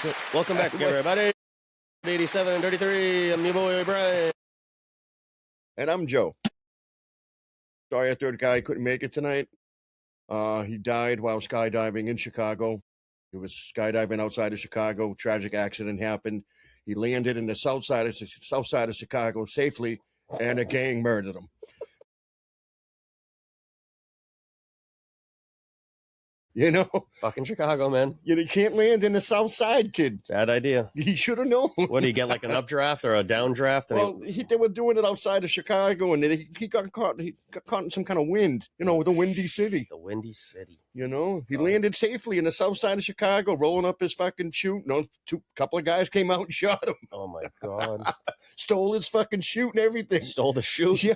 shit. Welcome back, everybody. 87 and 33. I'm your boy, Brian. And I'm Joe. Sorry, our third guy couldn't make it tonight. He died while skydiving in Chicago. He was skydiving outside of Chicago. Tragic accident happened. He landed in the south side of Chicago safely, and a gang murdered him. You know, Fucking Chicago, man. you can't land in the south side, kid. Bad idea. He should have known. What, do you get like an updraft or a downdraft? Well, they were doing it outside of Chicago, and he got caught. He got caught in some kind of wind. You know, the Windy City. The Windy City. You know, he landed safely in the south side of Chicago, rolling up his fucking chute. No, couple of guys came out and shot him. Oh my god! Stole his fucking chute and everything. Stole the chute. Yeah.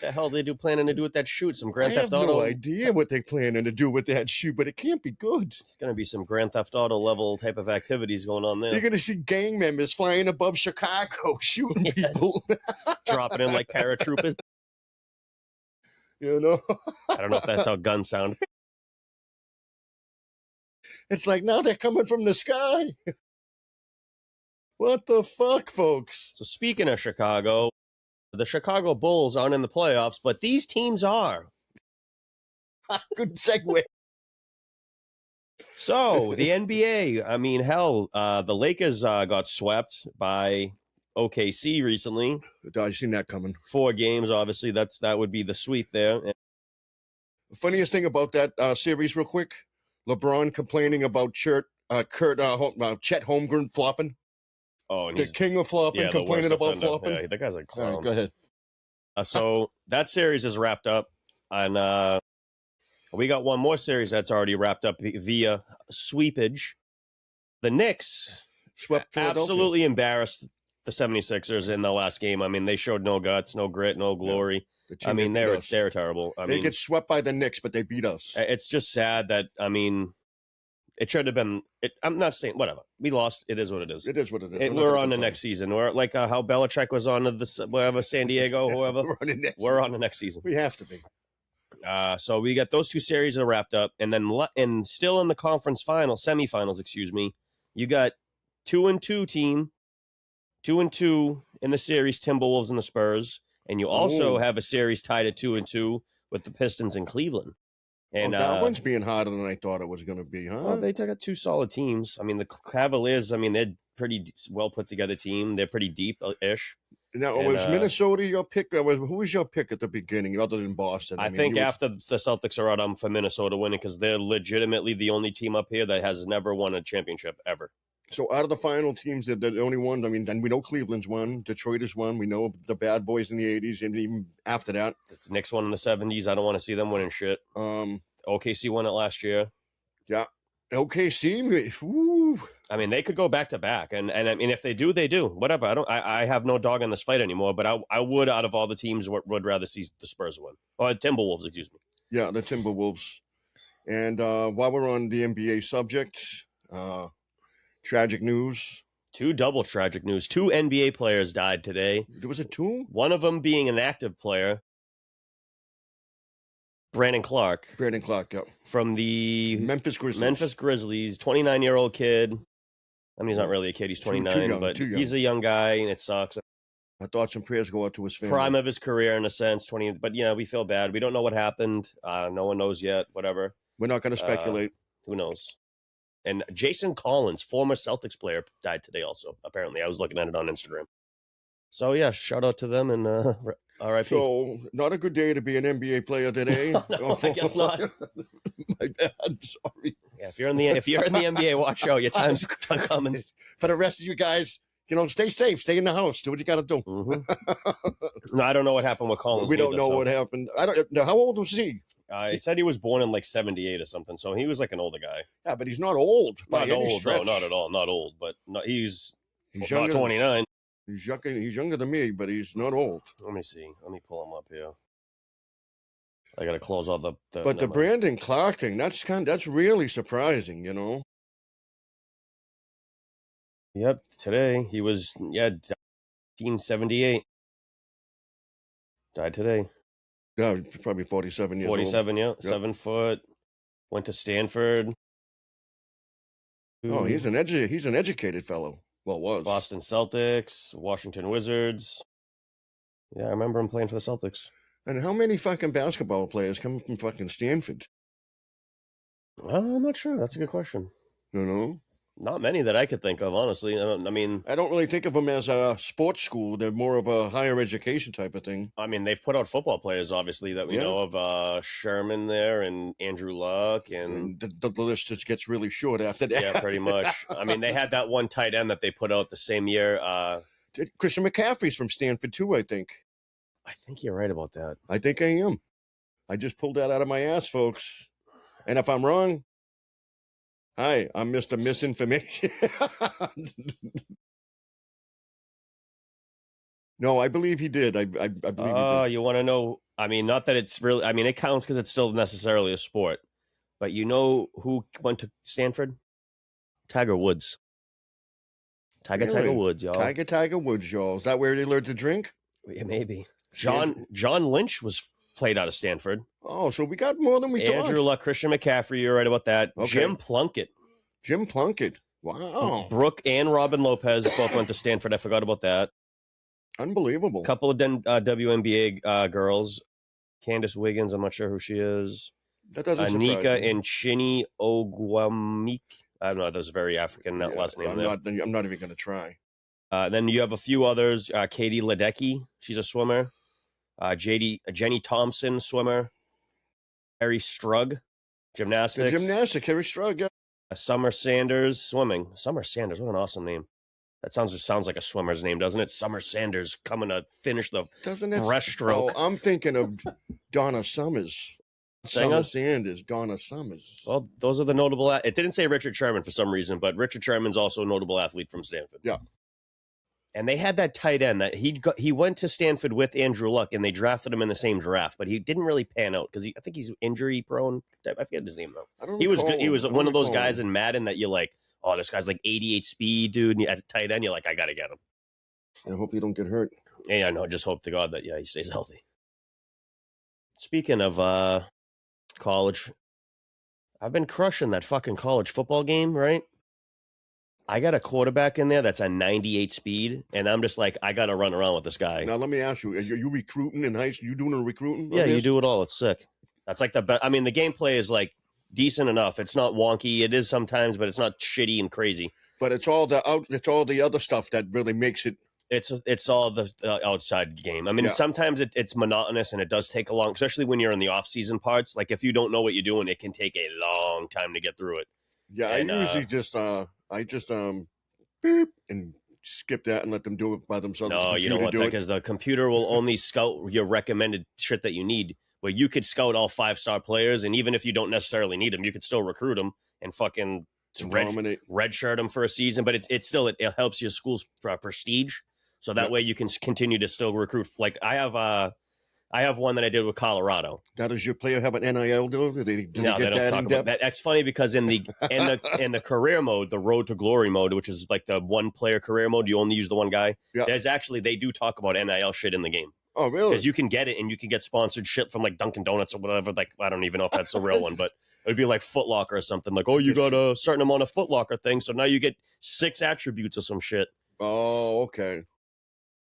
The hell they planning to do with that chute? Some Grand Theft Auto? I have no idea what they planning to do with that chute, but it can't be good. It's gonna be some Grand Theft Auto level type of activities going on there. You're gonna see gang members flying above Chicago, shooting people, dropping in like paratroopers. You know, I don't know if that's how guns sound. It's like, now they're coming from the sky. What the fuck, folks? So speaking of Chicago, the Chicago Bulls aren't in the playoffs, but these teams are. Good segue. So the NBA, I mean, hell, the Lakers got swept by OKC recently. I've seen that coming. 4 games, obviously. That would be the sweep there. The funniest thing about that series, real quick, LeBron complaining about Chet Holmgren flopping. Oh, and the king of flopping, complaining about flopping. Yeah, that guy's a clown. Right, go ahead. So that series is wrapped up, and we got one more series that's already wrapped up via sweepage. The Knicks swept Philadelphia. Absolutely embarrassed the 76ers in the last game. I mean, they showed no guts, no grit, no glory. Yeah, I mean, they're terrible. They get swept by the Knicks, but they beat us. It's just sad that, I mean, it should have been. I'm not saying whatever. We lost. It is what it is. It is what it is. We're on the next season. We're like how Belichick was on whatever San Diego, whoever. We're on the next season. We have to be. So we got those 2 series are wrapped up, and then still in the conference semifinals. Excuse me. You got 2-2 team, 2-2 in the series. Timberwolves and the Spurs, and you also have a series tied at 2-2 with the Pistons and Cleveland. And that one's being harder than I thought it was going to be, huh? Well, they got 2 solid teams. I mean, the Cavaliers, I mean, they're pretty well put together team. They're pretty deep-ish. Now, was Minnesota your pick? Who was your pick at the beginning, other than Boston? I think after the Celtics are out, I'm for Minnesota winning because they're legitimately the only team up here that has never won a championship ever. So out of the final teams, they're the only one. I mean, and we know Cleveland's won. Detroit has won. We know the bad boys in the 80s, and even after that. The Knicks won in the 70s. I don't want to see them winning shit. OKC won it last year. Yeah. OKC, ooh. I mean, they could go back to back, and I mean, if they do, they do. Whatever. I have no dog in this fight anymore. But I would, out of all the teams, would rather see the Spurs win or Timberwolves. Excuse me. Yeah, the Timberwolves. And while we're on the NBA subject, tragic news. 2 double tragic news. 2 NBA players died today. Was it 2? One of them being an active player. Brandon Clark, yeah. From the Memphis Grizzlies, 29-year-old kid. I mean, he's not really a kid. He's 29, but he's a young guy, and it sucks. I thought some prayers go out to his family. Prime of his career, in a sense, 20. But, we feel bad. We don't know what happened. No one knows yet, whatever. We're not going to speculate. Who knows? And Jason Collins, former Celtics player, died today also, apparently. I was looking at it on Instagram. So, yeah, shout out to them, and RIP. So, not a good day to be an NBA player today. No, I guess not. My bad. Sorry. Yeah, if you're in the NBA, watch out. Your time's coming. For the rest of you guys, stay safe. Stay in the house. Do what you got to do. Mm-hmm. No, I don't know what happened with Collins. We don't know what happened. I don't know. How old was he? He said he was born in like 78 or something, so he was like an older guy. Yeah, but he's not old. Not old, no, not at all. Not old, but he's not 29. He's younger than me, but he's not old. Let me see. Let me pull him up here. I got to close all the But the Brandon Clark thing, that's really surprising, Yep, today he was 1978. Died today. Yeah, probably 47 years 47, old. yeah. Yep. 7 foot. Went to Stanford. Oh, he's an educated fellow. Well, was. Boston Celtics, Washington Wizards. Yeah, I remember him playing for the Celtics. And how many fucking basketball players come from fucking Stanford? I'm not sure. That's a good question. You know? Not many that I could think of, honestly. I don't really think of them as a sports school. They're more of a higher education type of thing. I mean, they've put out football players, obviously, that we know of. Sherman there and Andrew Luck. And the list just gets really short after that. Yeah, pretty much. I mean, they had that one tight end that they put out the same year. Christian McCaffrey's from Stanford, too, I think. I think you're right about that. I think I am. I just pulled that out of my ass, folks. And if I'm wrong, hi, I'm Mr. Misinformation. No, I believe he did. I believe he did. Oh, you want to know? I mean, not that it's really. I mean, it counts because it's still necessarily a sport. But you know who went to Stanford? Tiger Woods. Tiger Woods, y'all. Tiger Woods, y'all. Is that where they learned to drink? Yeah, maybe. John Lynch was played out of Stanford. Oh, so we got more than we thought. Andrew Luck, Christian McCaffrey, you're right about that. Okay. Jim Plunkett. Wow. Brooke and Robin Lopez both went to Stanford. I forgot about that. Unbelievable. A couple of WNBA girls. Candace Wiggins, I'm not sure who she is. That doesn't Anika surprise me. and Chini Ogwamik. I don't know. Those very African last name. I'm not even going to try. Then you have a few others. Katie Ledecky, she's a swimmer. Jenny Thompson, swimmer. Harry Strug, gymnastics. Harry Strug, yeah. Summer Sanders, swimming. Summer Sanders, what an awesome name. That sounds like a swimmer's name, doesn't it? Summer Sanders coming to finish the breaststroke. Oh, I'm thinking of Donna Summers. Summer Sanders, Donna Summers. Well, those are the notable. It didn't say Richard Sherman for some reason, but Richard Sherman's also a notable athlete from Stanford. Yeah. And they had that tight end that he went to Stanford with Andrew Luck, and they drafted him in the same draft, but he didn't really pan out because I think he's injury prone. I forget his name though. He was good. He was one of those guys in Madden that you're like, oh, this guy's like 88 speed, dude. And at tight end, you're like, I gotta get him. I hope you don't get hurt. Yeah, I know. Just hope to God that he stays healthy. Speaking of college, I've been crushing that fucking college football game, right? I got a quarterback in there that's a 98 speed, and I'm just like, I got to run around with this guy. Now, let me ask you, are you recruiting in high school? You doing a recruiting? Yeah, you do it all. It's sick. That's like the best. I mean, the gameplay is like decent enough. It's not wonky. It is sometimes, but it's not shitty and crazy. But it's all the other stuff that really makes it. It's all the outside game. I mean, sometimes it's monotonous and it does take a long, especially when you're in the off-season parts. Like if you don't know what you're doing, it can take a long time to get through it. Yeah, and, I usually just beep and skip that and let them do it by themselves. No, you don't want that because the computer will only scout your recommended shit that you need. Where you could scout all 5-star players, and even if you don't necessarily need them, you could still recruit them and fucking redshirt them for a season. But it still helps your school's prestige. So that way you can continue to still recruit. Like I have one that I did with Colorado. Now, does your player have an NIL deal? Do they get that in depth? That's funny because in the career mode, the Road to Glory mode, which is like the one player career mode, you only use the one guy. Yeah. They do talk about NIL shit in the game. Oh, really? Because you can get it and you can get sponsored shit from like Dunkin' Donuts or whatever. Like I don't even know if that's the real one, but it would be like Foot Locker or something. Like, oh, you got a certain amount of Foot Locker thing, so now you get 6 attributes or some shit. Oh, okay.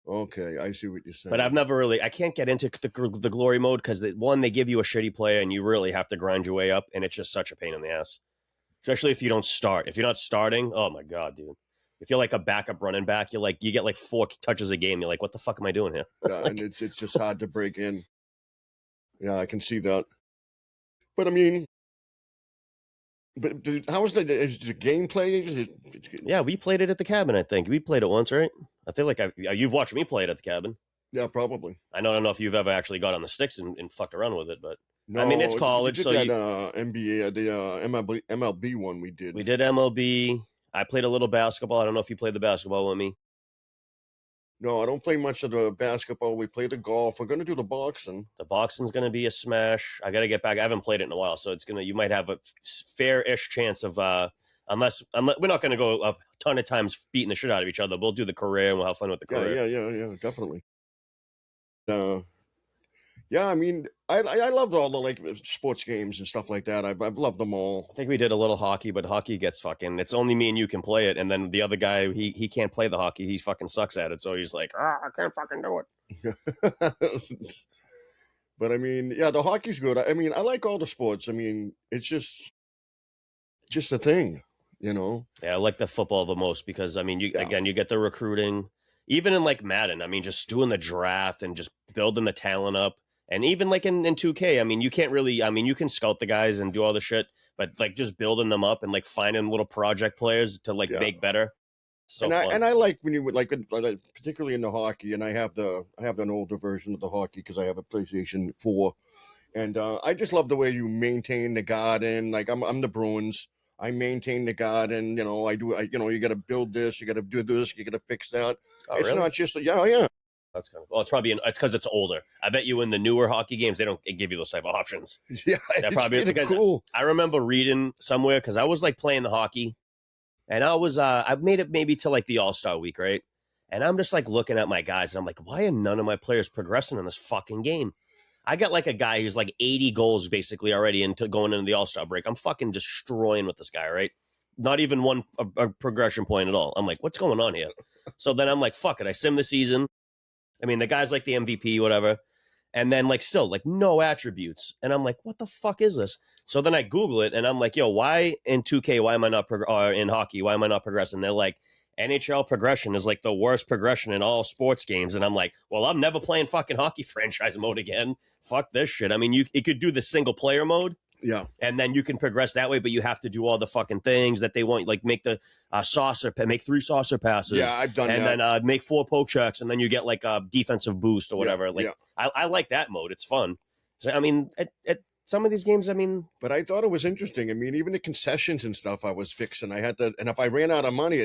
Okay, I see what you're saying. But I can't get into the glory mode because they give you a shitty player and you really have to grind your way up, and it's just such a pain in the ass. Especially if you don't start. If you're not starting, oh my God, dude. If you're like a backup running back, you get like 4 touches a game. You're like, what the fuck am I doing here? Yeah, and it's just hard to break in. Yeah, I can see that. But I mean, how is the gameplay? Yeah, we played it at the cabin. I think we played it once, right? I feel like you've watched me play it at the cabin. Yeah, probably. I don't know if you've ever actually got on the sticks and fucked around with it, but no, I mean it's college. We did NBA, the MLB one. We did MLB. I played a little basketball. I don't know if you played the basketball with me. No, I don't play much of the basketball. We play the golf. We're going to do the boxing. The boxing's going to be a smash. I got to get back. I haven't played it in a while, so you might have a fair-ish chance of, unless we're not going to go a ton of times beating the shit out of each other. We'll do the career and we'll have fun with the career. Yeah, definitely. Yeah, I mean, I loved all the like sports games and stuff like that. I've loved them all. I think we did a little hockey, but hockey gets fucking. It's only me and you can play it, and then the other guy, he can't play the hockey. He fucking sucks at it, so he's like, I can't fucking do it. But I mean, yeah, the hockey's good. I mean, I like all the sports. I mean, it's just a thing, you know. Yeah, I like the football the most because I mean, you Yeah, again, you get the recruiting, even in like Madden. I mean, just doing the draft and just building the talent up, and even like in 2K. I mean, you can't really. I mean, you can scout the guys and do all the shit, but like just building them up and like finding little project players to like yeah. make better. So And I fun. and I like when you would like particularly in the hockey, and I have an older version of the hockey because I have a PlayStation 4. And I just love the way you maintain the garden. Like I'm the Bruins. I maintain the garden. You know, you know, you got to build this. You got to do this. You got to fix that. Oh, It's really? not just yeah, yeah, That's kind of well. It's probably it's because it's older. I bet you in the newer hockey games they don't give you those type of options. yeah. That It's probably really because cool. I remember reading somewhere because I was like playing the hockey and I made it maybe to like the All-Star week, right? And I'm just like looking at my guys and I'm like, why are none of my players progressing in this fucking game? I got like a guy who's like 80 goals basically already into going into the All-Star break. I'm fucking destroying with this guy, right? Not even one a progression point at all. I'm like, what's going on here? So then I'm like, fuck it. I sim the season. I mean, the guy's like the MVP, whatever. And then like still like no attributes. And I'm like, what the fuck is this? So then I Google it and I'm like, yo, why in 2K, why am I not or in hockey, why am I not progressing? They're like, NHL progression is like the worst progression in all sports games. And I'm like, well, I'm never playing fucking hockey franchise mode again. Fuck this shit. I mean, it could do the single player mode, Yeah, and then you can progress that way, but you have to do all the fucking things that they want, like make the make 3 saucer yeah. passes, I've done and that. then make 4 poke checks, and then you get like a defensive boost or Yeah, whatever. Like yeah. I like that mode; it's fun. So I mean, at some of these games, I mean, But I thought it was interesting. I mean, even the concessions and stuff I was fixing. I had to, and if I ran out of money,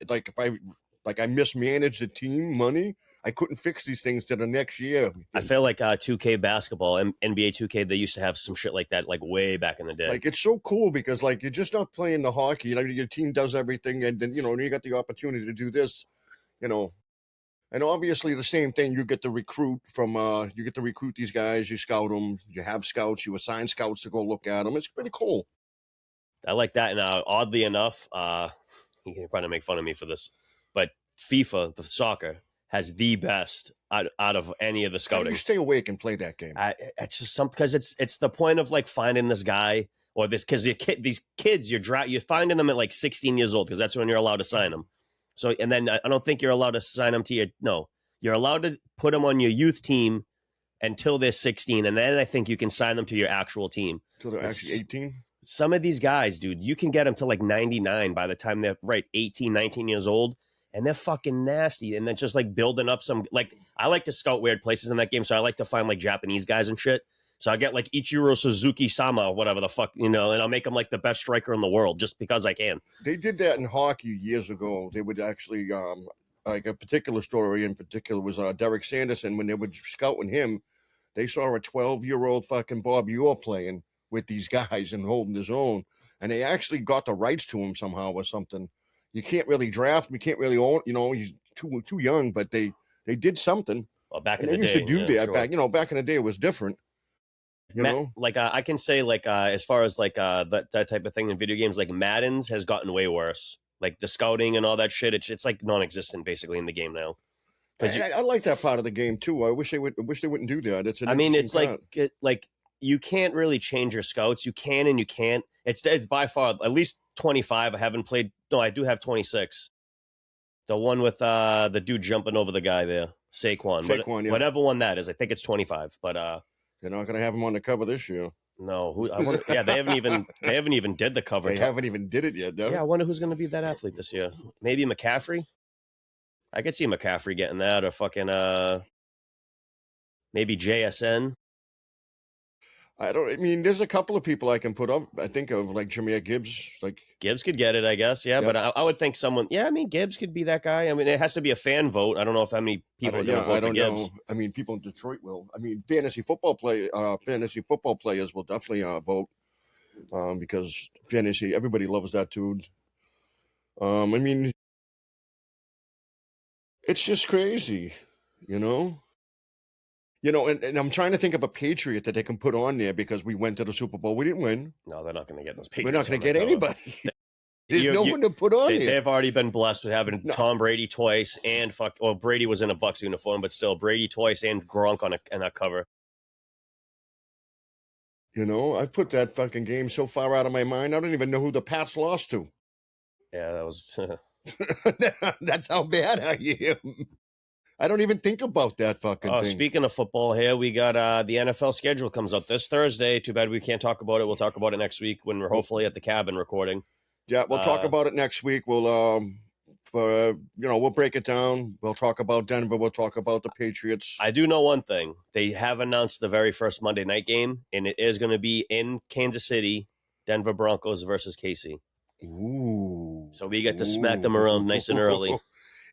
like if I like I mismanaged the team money, I couldn't fix these things to the next year. I feel like 2K basketball, NBA 2K, they used to have some shit like that, like way back in the day. Like it's so cool because like you're just not playing the hockey. You know, your team does everything, and then you know you got the opportunity to do this. You know, and obviously the same thing. You get to recruit from. You get to recruit these guys. You scout them. You have scouts. You assign scouts to go look at them. It's pretty cool. I like that, and oddly enough, you can probably make fun of me for this, but FIFA, the soccer, has the best out of any of the How do scouting. you stay awake and play that game? It's just something because it's the point of like finding this guy or this because these kids you're finding them at like 16 years old because that's when you're allowed to sign them. So and then I don't think you're allowed to sign them to your no. You're allowed to put them on your youth team until they're 16, and then I think you can sign them to your actual team. So they're actually 18. Some of these guys, dude, you can get them to like 99 by the time they're right 18, 19 years old, and they're fucking nasty. And then just like building up some like I like to scout weird places in that game, so I like to find like Japanese guys and shit. So I get like Ichiro Suzuki Sama, whatever the fuck, and I'll make him like the best striker in the world just because I can. They did that in hockey years ago. They would actually, like a particular story in particular was Derek Sanderson. When they were scouting him, they saw a 12-year-old fucking Bob Orr playing with these guys and holding his own, and they actually got the rights to him somehow or something. You can't really draft him. You can't really own. You know, he's too young, but they did something, Well, back and in they the used to day, do yeah, that sure. back. You know, back in the day, it was different. You know, Like I can say like as far as like that type of thing in video games, like Madden's has gotten way worse. Like the scouting and all that shit, it's like non-existent basically in the game now. Because I like that part of the game too. I wish they would. I wish they wouldn't do that. It's an I mean, interesting it's part. like you can't really change your scouts. You can and you can't. It's by far at least 25. I haven't played. No, I do have 26. The one with the dude jumping over the guy there, Saquon. Saquon, yeah. Whatever one that is, I think it's 25. But They're not going to have him on the cover this year. no, who I wonder. Yeah, they haven't even did the cover. They haven't even did it yet, no? Yeah, I wonder who's going to be that athlete this year. Maybe McCaffrey. I could see McCaffrey getting that, or fucking maybe JSN. I mean, there's a couple of people I can put up. I think of like Jameer Gibbs. Like Gibbs could get it, I guess. Yeah, Yep. but I would think someone. Yeah, I mean, Gibbs could be that guy. I mean, it has to be a fan vote. I don't know if how many people are going to vote I for don't Gibbs. know. I mean, people in Detroit will. I mean, fantasy football players will definitely vote because fantasy. Everybody loves that dude. I mean, it's just crazy, you know. You know, and I'm trying to think of a Patriot that they can put on there because we went to the Super Bowl. We didn't win. No, they're not going to get those We're not Patriots. going to get anybody. There's no one to put on there. They've already been blessed with having Tom Brady twice and Brady was in a Bucs uniform, but still Brady twice and Gronk on a cover. You know, I've put that fucking game so far out of my mind, I don't even know who the Pats lost to. Yeah, that was... That's how bad I am. I don't even think about that fucking thing. Speaking of football here, we got the NFL schedule comes up this Thursday. Too bad we can't talk about it. We'll talk about it next week when we're hopefully at the cabin recording. Yeah, we'll talk about it next week. We'll we'll break it down. We'll talk about Denver. We'll talk about the Patriots. I do know one thing. They have announced the very first Monday night game, and it is going to be in Kansas City, Denver Broncos versus KC. Ooh. So we get to smack them around nice and early.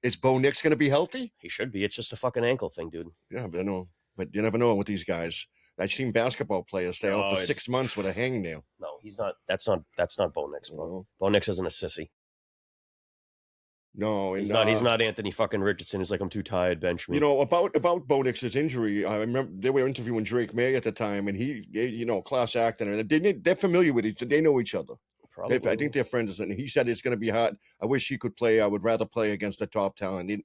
Is Bo Nix going to be healthy? He should be. It's just a fucking ankle thing, dude. Yeah, but I know. But you never know with these guys. I've seen basketball players stay out for 6 months with a hangnail. No, he's not. That's not Bo Nix, bro. Bo Nix isn't a sissy. No, he's not. He's not Anthony fucking Richardson. He's like, I'm too tired, bench me. You know about Bo Nix's injury. I remember they were interviewing Drake May at the time, and he class actor, and they're familiar with each. They know each other. Probably. I think they're friends, and he said it's going to be hard. I wish he could play. I would rather play against the top talent. He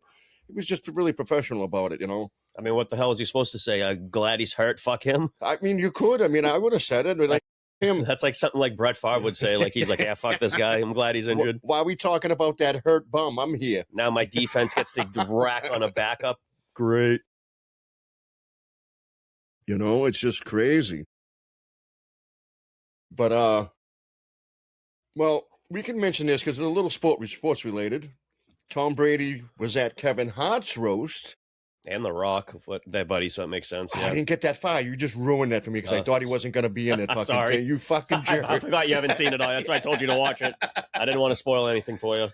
was just really professional about it, you know. I mean, what the hell is he supposed to say? Glad he's hurt. Fuck him. I mean, you could. I mean, I would have said it, but him. That's like something like Brett Favre would say. Like he's like, yeah, fuck this guy. I'm glad he's injured. Why are we talking about that hurt bum? I'm here now. My defense gets to rack on a backup. Great. You know, it's just crazy. But well, we can mention this because it's a little sports related. Tom Brady was at Kevin Hart's roast. And The Rock, their buddy, so it makes sense. Yeah. I didn't get that far. You just ruined that for me because I thought he wasn't going to be in it. Fucking sorry. Thing. You fucking jerk. I forgot you haven't seen it all. That's why I told you to watch it. I didn't want to spoil anything for you.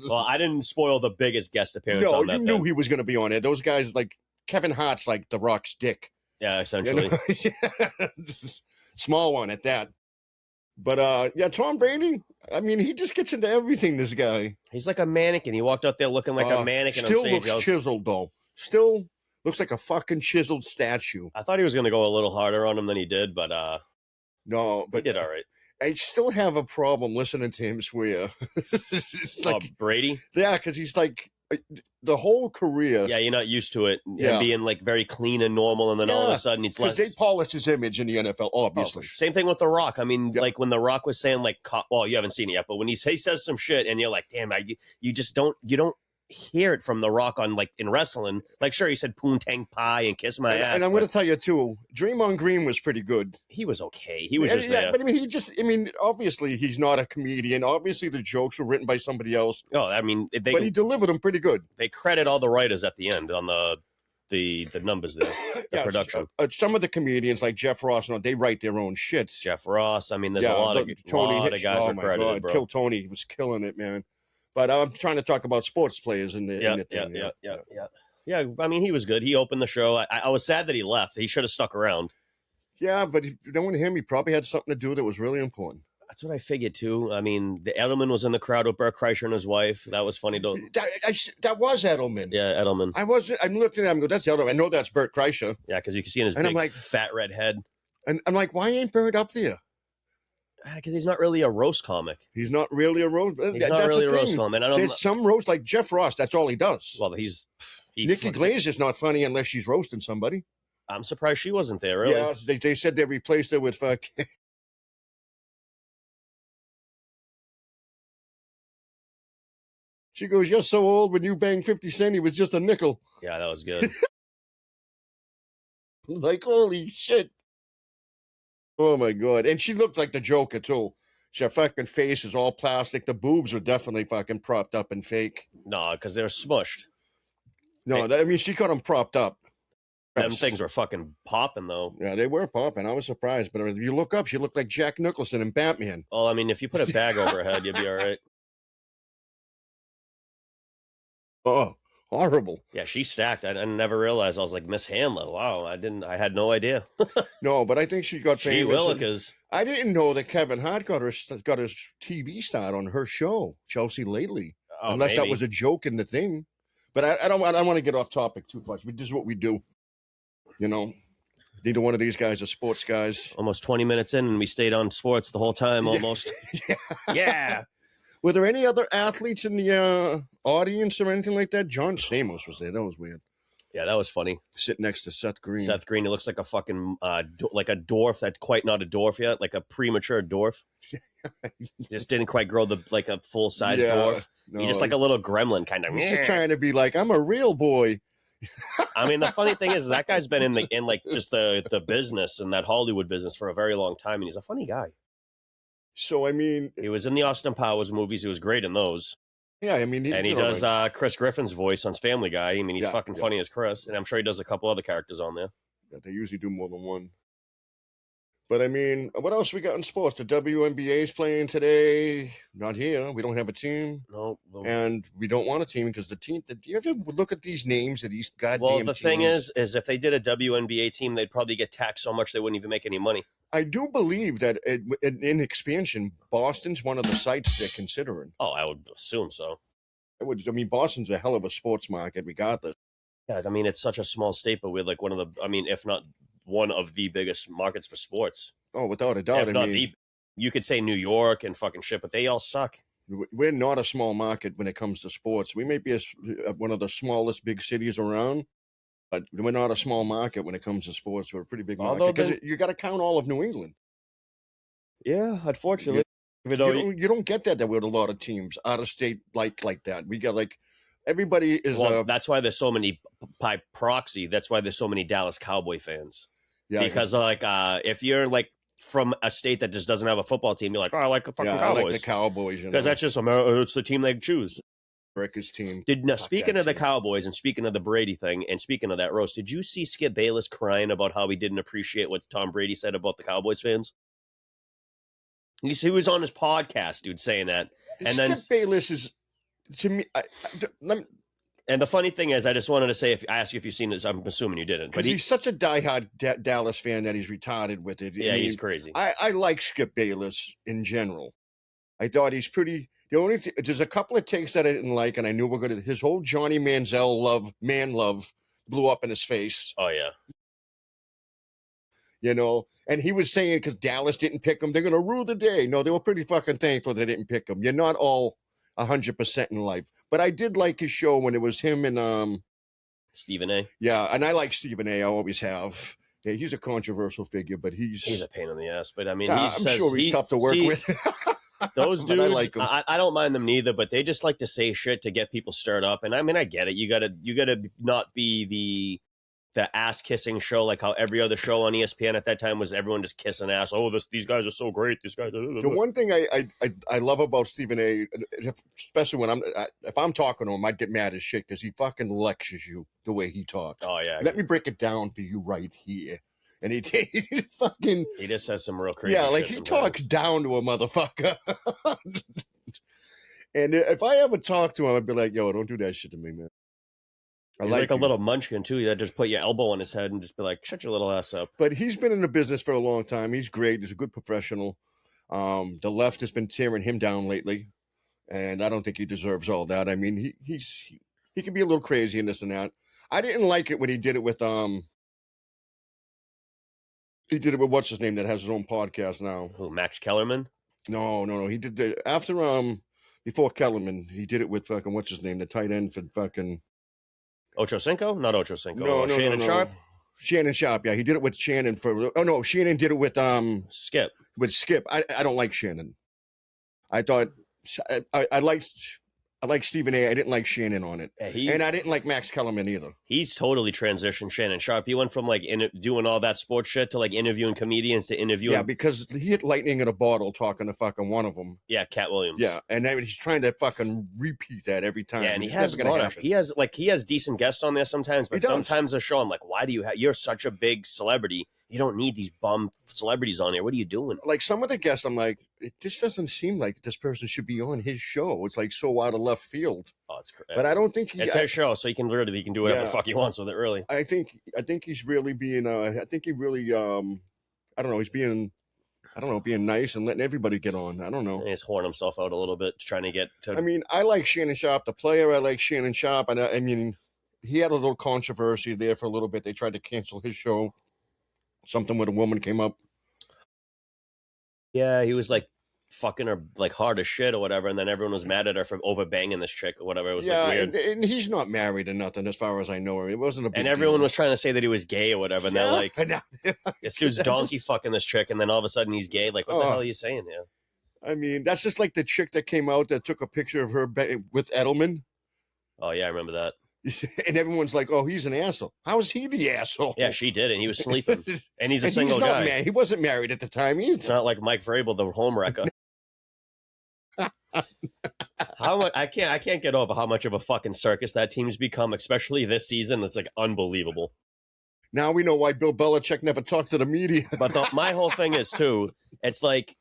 Well, I didn't spoil the biggest guest appearance on that. No, you knew he was going to be on it. Those guys, like, Kevin Hart's like The Rock's dick. Yeah, essentially. You know? Small one at that. But, yeah, Tom Brady, I mean, he just gets into everything, this guy. He's like a mannequin. He walked out there looking like a mannequin. Still looks chiseled, though. Still looks like a fucking chiseled statue. I thought he was going to go a little harder on him than he did, but no, but he did all right. I still have a problem listening to him swear. Like, Brady? Yeah, because he's like, the whole career. Yeah, you're not used to it. Him being like very clean and normal, and then all of a sudden he's like. Because they polished his image in the NFL, obviously. Same thing with The Rock. I mean, like when The Rock was saying like, well, you haven't seen it yet, but when he says some shit and you're like, damn, you just don't hear it from The Rock on like in wrestling. Like, sure, he said poontang pie and kiss my ass. And I'm going to tell you too, Draymond Green was pretty good. He was okay. He was just there. But I mean, obviously he's not a comedian. Obviously the jokes were written by somebody else. Oh, I mean, but he delivered them pretty good. They credit all the writers at the end on the numbers there, the production. Some of the comedians like Jeff Ross, they write their own shit. Jeff Ross. I mean, there's a lot of guys are credited, bro. Kill Tony, he was killing it, man. But I'm trying to talk about sports players in the thing. Yeah, I mean, he was good. He opened the show. I was sad that he left. He should have stuck around. Yeah, but knowing him, he probably had something to do that was really important. That's what I figured, too. I mean, the Edelman was in the crowd with Bert Kreischer and his wife. That was funny, though. That was Edelman. Yeah, Edelman. I'm looking at him and go, that's Edelman. I know that's Bert Kreischer. Yeah, because you can see in his big, fat red head. And I'm like, why ain't Bert up there? Because he's not really a roast comic. He's not really a roast. He's not really a roast comic. There's some roast like Jeff Ross. That's all he does. Well, Nikki Glaze is not funny unless she's roasting somebody. I'm surprised she wasn't there. Really? Yeah, they said they replaced her with fuck. She goes, "You're so old. When you banged 50 Cent, he was just a nickel." Yeah, that was good. Like, holy shit. Oh, my God. And she looked like the Joker, too. Her fucking face is all plastic. The boobs were definitely fucking propped up and fake. No, because they were smushed. No, I mean, she got them propped up. Them things were fucking popping, though. Yeah, they were popping. I was surprised. But if you look up, she looked like Jack Nicholson in Batman. Well, I mean, if you put a bag over her head, you'd be all right. Oh, horrible. Yeah, she's stacked. I never realized. I was like, Miss Handler. Wow, I had no idea. No, but I think she got famous. She will, because I didn't know that Kevin Hart got his TV start on her show, Chelsea Lately. Unless that was a joke in the thing. But I don't want to get off topic too much. This is what we do. You know, neither one of these guys are sports guys. Almost 20 minutes in, and we stayed on sports the whole time almost. Yeah. Were there any other athletes in the audience or anything like that? John Stamos was there. That was weird. Yeah, that was funny. Sitting next to Seth Green. Seth Green, he looks like a fucking, like a dwarf that's quite not a dwarf yet, like a premature dwarf. Just didn't quite grow like a full-size dwarf. No, He's just like a little gremlin kind of. He's just trying to be like, I'm a real boy. I mean, the funny thing is that guy's been in like just the business and that Hollywood business for a very long time, and he's a funny guy. So, I mean... He was in the Austin Powers movies. He was great in those. Yeah, I mean... He does Chris Griffin's voice on Family Guy. I mean, he's fucking funny as Chris. And I'm sure he does a couple other characters on there. Yeah, they usually do more than one. But, I mean, what else we got in sports? The WNBA is playing today. Not here. We don't have a team. No. And we don't want a team because the team... Do you ever look at these names of these goddamn teams? Well, the thing is if they did a WNBA team, they'd probably get taxed so much they wouldn't even make any money. I do believe that in expansion, Boston's one of the sites they're considering. Oh, I would assume so. I mean, Boston's a hell of a sports market, regardless. Yeah, I mean, it's such a small state, but we're like one of the, I mean, if not one of the biggest markets for sports. Oh, without a doubt. You could say New York and fucking shit, but they all suck. We're not a small market when it comes to sports. We may be one of the smallest big cities around, but we're not a small market when it comes to sports. We're a pretty big market because you got to count all of New England. Yeah, unfortunately. You don't get that with a lot of teams out of state like that. We got like everybody is. Well, that's why there's so many by proxy. That's why there's so many Dallas Cowboy fans. Yeah, because like if you're like from a state that just doesn't have a football team, you're like, oh, I like the fucking Cowboys. I like the Cowboys because that's just it's the team they choose. America's team. Speaking of the Cowboys and speaking of the Brady thing and speaking of that roast, did you see Skip Bayless crying about how he didn't appreciate what Tom Brady said about the Cowboys fans? He was on his podcast, dude, saying that. And Skip Bayless is, to me, and the funny thing is, I just wanted to say, I asked you if you've seen this, I'm assuming you didn't. But he's such a diehard Dallas fan that he's retarded with it. Yeah, he's crazy. I like Skip Bayless in general. I thought he's pretty... there's a couple of takes that I didn't like, and I knew his whole Johnny Manziel man love blew up in his face. Oh, yeah. And he was saying because Dallas didn't pick him, they're going to rule the day. No, they were pretty fucking thankful they didn't pick him. You're not all 100% in life. But I did like his show when it was him and Stephen A. Yeah, and I like Stephen A. I always have. Yeah, he's a controversial figure, but he's a pain in the ass. But I mean, I'm sure he's tough to work with. Those dudes, I like them. I don't mind them neither, but they just like to say shit to get people stirred up. And I mean, I get it. You gotta not be the ass kissing show like how every other show on ESPN at that time was everyone just kissing ass. Oh, these guys are so great. These guys. The one thing I love about Stephen A, especially when if I'm talking to him, I'd get mad as shit because he fucking lectures you the way he talks. Oh yeah. Let me break it down for you right here. And he just says some real crazy. Yeah, like he talks down to a motherfucker. And if I ever talk to him, I'd be like, "Yo, don't do that shit to me, man." You're like a little munchkin too. You just put your elbow on his head and just be like, "Shut your little ass up." But he's been in the business for a long time. He's great. He's a good professional. The left has been tearing him down lately, and I don't think he deserves all that. I mean, he can be a little crazy in this and that. I didn't like it when he did it with He did it with what's his name that has his own podcast now. Who, Max Kellerman? No. He did the after before Kellerman. He did it with fucking what's his name, the tight end for fucking Ocho Cinco? Not Ocho Cinco. No, Shannon Sharp. Shannon Sharp. Yeah, he did it with Shannon for. Oh no, Shannon did it with Skip. With Skip. I don't like Shannon. I thought I liked Stephen A. I didn't like Shannon on it. Yeah, and I didn't like Max Kellerman either. He's totally transitioned Shannon Sharp. He went from like doing all that sports shit to like interviewing comedians to interviewing. Yeah, because he hit lightning in a bottle talking to fucking one of them. Yeah, Cat Williams. Yeah, and then he's trying to fucking repeat that every time. Yeah, and he has decent guests on there sometimes, but sometimes the show I'm like, why do you're such a big celebrity? You don't need these bum celebrities on here. What are you doing? Like some of the guests, I'm like, it just doesn't seem like this person should be on his show. It's like so out of left field. Oh, it's crazy. But I don't think it's his show, so he can do whatever the fuck he wants with it. Really, I think he's really being. I think he really. I don't know. He's being I don't know, being nice and letting everybody get on. I don't know. He's whoring himself out a little bit, trying to get to. I mean, I like Shannon Sharp, the player. I like Shannon Sharp, and I mean, he had a little controversy there for a little bit. They tried to cancel his show. Something with a woman came up. Yeah, he was like fucking her like hard as shit or whatever, and then everyone was mad at her for over banging this chick or whatever. It was like weird. And he's not married or nothing, as far as I know. It wasn't a big and everyone deal. was trying to say that he was gay or whatever, and they're like, this dude's donkey fucking this chick, and then all of a sudden he's gay. Like, what the hell are you saying here? I mean, that's just like the chick that came out that took a picture of her with Edelman. Oh, yeah, I remember that. And everyone's like, oh, he's an asshole. How is he the asshole? Yeah, she did, and he was sleeping. And he's a single guy. He wasn't married at the time either. It's not like Mike Vrabel, the home wrecker. I can't get over how much of a fucking circus that team's become, especially this season. It's like unbelievable. Now we know why Bill Belichick never talked to the media. But my whole thing is too, it's like,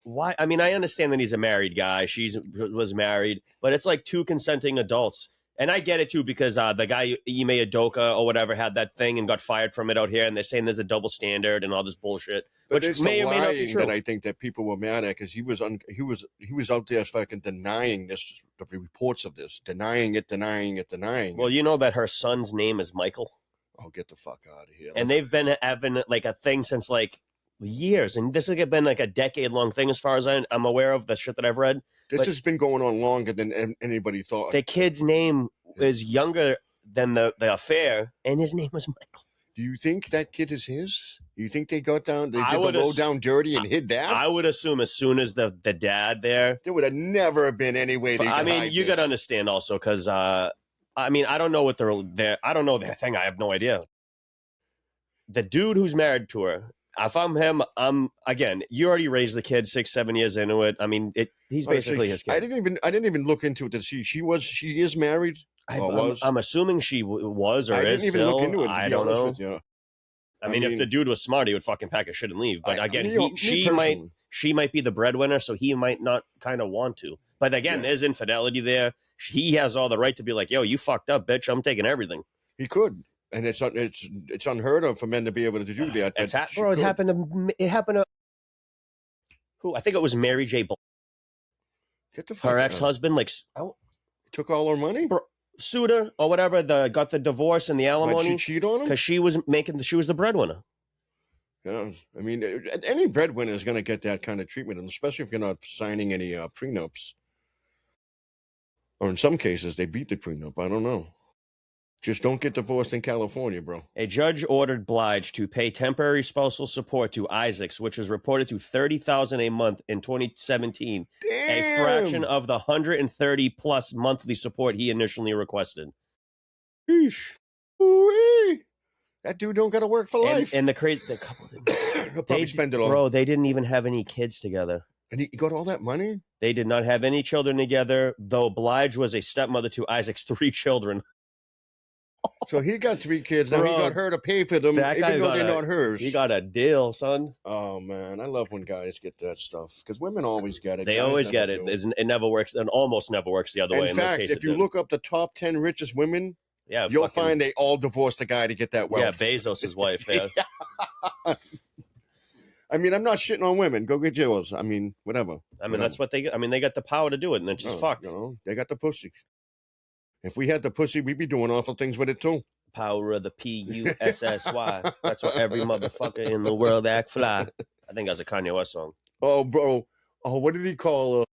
why? I mean, I understand that he's a married guy. She was married, but it's like two consenting adults. And I get it too, because the guy Ime Udoka or whatever had that thing and got fired from it out here, and they're saying there's a double standard and all this bullshit. But it's may or may not be true. That I think that people were mad at, because he was out there fucking denying this, the reports of this, denying it. Well, you know that her son's name is Michael. Oh, get the fuck out of here! And they've been having like a thing since like years, and this has been like a decade-long thing as far as I'm aware of the shit that I've read. This has been going on longer than anybody thought. The kid's name is younger than the affair, and his name was Michael. Do you think that kid is his? Do you think they got down, they did the low down dirty and hid that? I would assume as soon as the dad there would have never been any way they could I mean, hide you got to understand also, because I mean, I don't know what I don't know their thing. I have no idea. The dude who's married to her, if I'm him, again, you already raised the kid 6-7 years into it. I mean, he's basically his kid. I didn't even look into it to see she is married. I'm assuming she was or is still. I didn't even look into it. I don't know. I mean, if the dude was smart, he would fucking pack his shit and leave. But again, she might be the breadwinner, so he might not kind of want to. But again, there's infidelity there. He has all the right to be like, yo, you fucked up, bitch. I'm taking everything. He could. And it's unheard of for men to be able to do that. It happened to who? I think it was Mary J. Blige. Get the fuck her ex-husband, like, took all her money? Sued her or whatever, got the divorce and the alimony. Did she cheat on him? Because she was the breadwinner. Yeah, I mean, any breadwinner is going to get that kind of treatment, and especially if you're not signing any prenups. Or in some cases, they beat the prenup. I don't know. Just don't get divorced in California, bro. A judge ordered Blige to pay temporary spousal support to Isaacs, which is reported to $30,000 a month in 2017, a fraction of the $130 plus monthly support he initially requested. Eesh. Ooh-wee. That dude don't got to work for life. And the couple, he'll probably spend it all. Bro, they didn't even have any kids together. And he got all that money? They did not have any children together, though Blige was a stepmother to Isaac's 3 children. So he got 3 kids. Now he got her to pay for them, even though they're not hers. He got a deal, son. Oh, man. I love when guys get that stuff, because women always get it. They always get it. It never works. It almost never works the other way. In fact, if you look up the top 10 richest women, you'll find they all divorced the guy to get that wealth. Yeah, Bezos' wife. Yeah. I mean, I'm not shitting on women. Go get yours. I mean, whatever. I mean, that's what they get. I mean, they got the power to do it, and it's just fucked. You know, they got the pussy. If we had the pussy, we'd be doing awful things with it, too. Power of the Pussy. That's what every motherfucker in the world act fly. I think that's a Kanye West song. Oh, bro. Oh, what did he call her?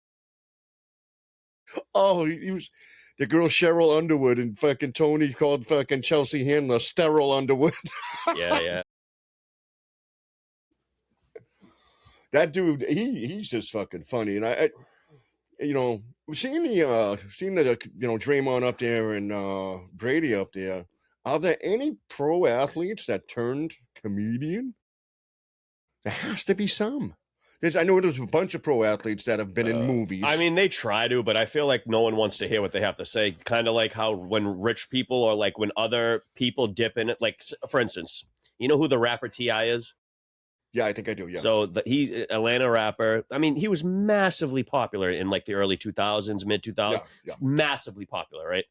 Oh, he was the girl Cheryl Underwood, and fucking Tony called fucking Chelsea Handler Sterile Underwood. Yeah. That dude, he's just fucking funny. And I seeing the Draymond up there and Brady up there, are there any pro athletes that turned comedian? There has to be some. I know there's a bunch of pro athletes that have been in movies. I mean, they try to, but I feel like no one wants to hear what they have to say. Kind of like how when rich people or like when other people dip in it, like, for instance, you know who the rapper T.I. is? Yeah, I think I do, yeah. So he's an Atlanta rapper. I mean, he was massively popular in like the early 2000s, mid 2000s. Yeah. Massively popular, right?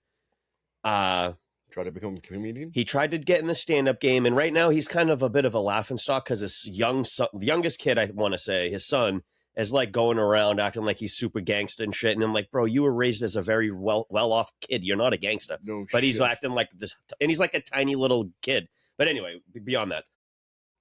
Try to become a comedian? He tried to get in the stand-up game, and right now he's kind of a bit of a laughingstock because his youngest kid, I want to say, his son, is like going around acting like he's super gangster and shit. And I'm like, bro, you were raised as a very well-off kid. You're not a gangster. No but he's shit. acting like this, and he's like a tiny little kid. But anyway, beyond that,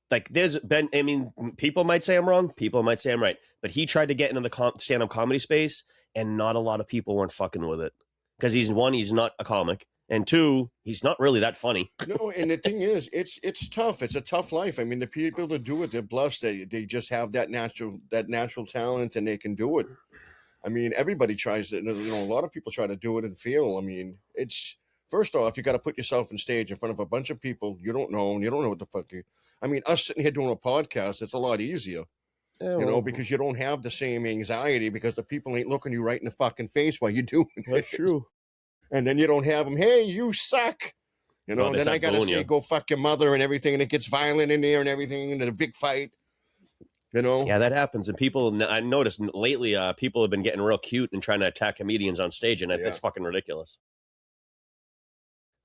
like there's been, I mean, people might say I'm wrong, people might say I'm right, but he tried to get into the stand-up comedy space, and not a lot of people weren't fucking with it because he's not a comic. And two, he's not really that funny. No, and the thing is, it's tough. It's a tough life. I mean, the people that do it, they're blessed. They just have that natural talent, and they can do it. I mean, everybody tries it. A lot of people try to do it and fail. I mean, it's first off, you got to put yourself on stage in front of a bunch of people you don't know, and you don't know what the fuck you. I mean, us sitting here doing a podcast, it's a lot easier. Because you don't have the same anxiety because the people ain't looking you right in the fucking face while you're doing it. That's true. And then you don't have them, hey, you suck. And then I got to say, go fuck your mother and everything. And it gets violent in there and everything. And a big fight, Yeah, that happens. And people, I noticed lately, people have been getting real cute and trying to attack comedians on stage. And it's fucking ridiculous.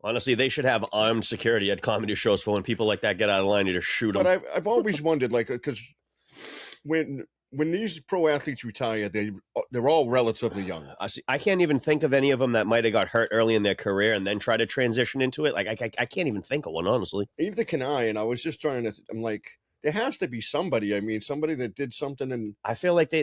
Honestly, they should have armed security at comedy shows for when people like that get out of line, you just shoot them. But I've always wondered, like, because when these pro athletes retire, they're all relatively young. I can't even think of any of them that might have got hurt early in their career and then try to transition into it. Like I can't even think of one, honestly. Either can I. And I was just trying to. I'm like, there has to be somebody. I mean, somebody that did something, and I feel like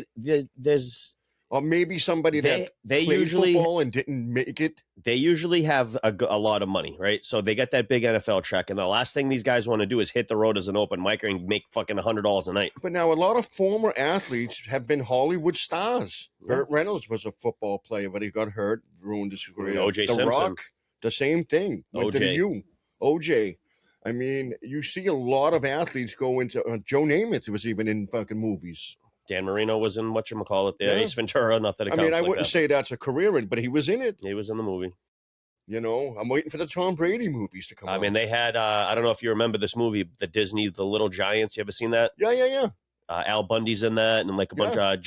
there's. Or maybe somebody that played usually football and didn't make it. They usually have a lot of money, right? So they get that big NFL check, and the last thing these guys want to do is hit the road as an open micer and make fucking $100 a night. But now a lot of former athletes have been Hollywood stars. Burt Reynolds was a football player, but he got hurt, ruined his career. O.J. The Simpson. Rock, the same thing. Went to the U. O.J. I mean, you see a lot of athletes go into Joe Namath was even in fucking movies. Dan Marino was in whatchamacallit there. Ace Ventura, not that it counts. I mean, I wouldn't say that's a career, but he was in it. He was in the movie. I'm waiting for the Tom Brady movies to come out. I mean, they had, I don't know if you remember this movie, the Disney, The Little Giants. You ever seen that? Yeah. Al Bundy's in that, and like a bunch of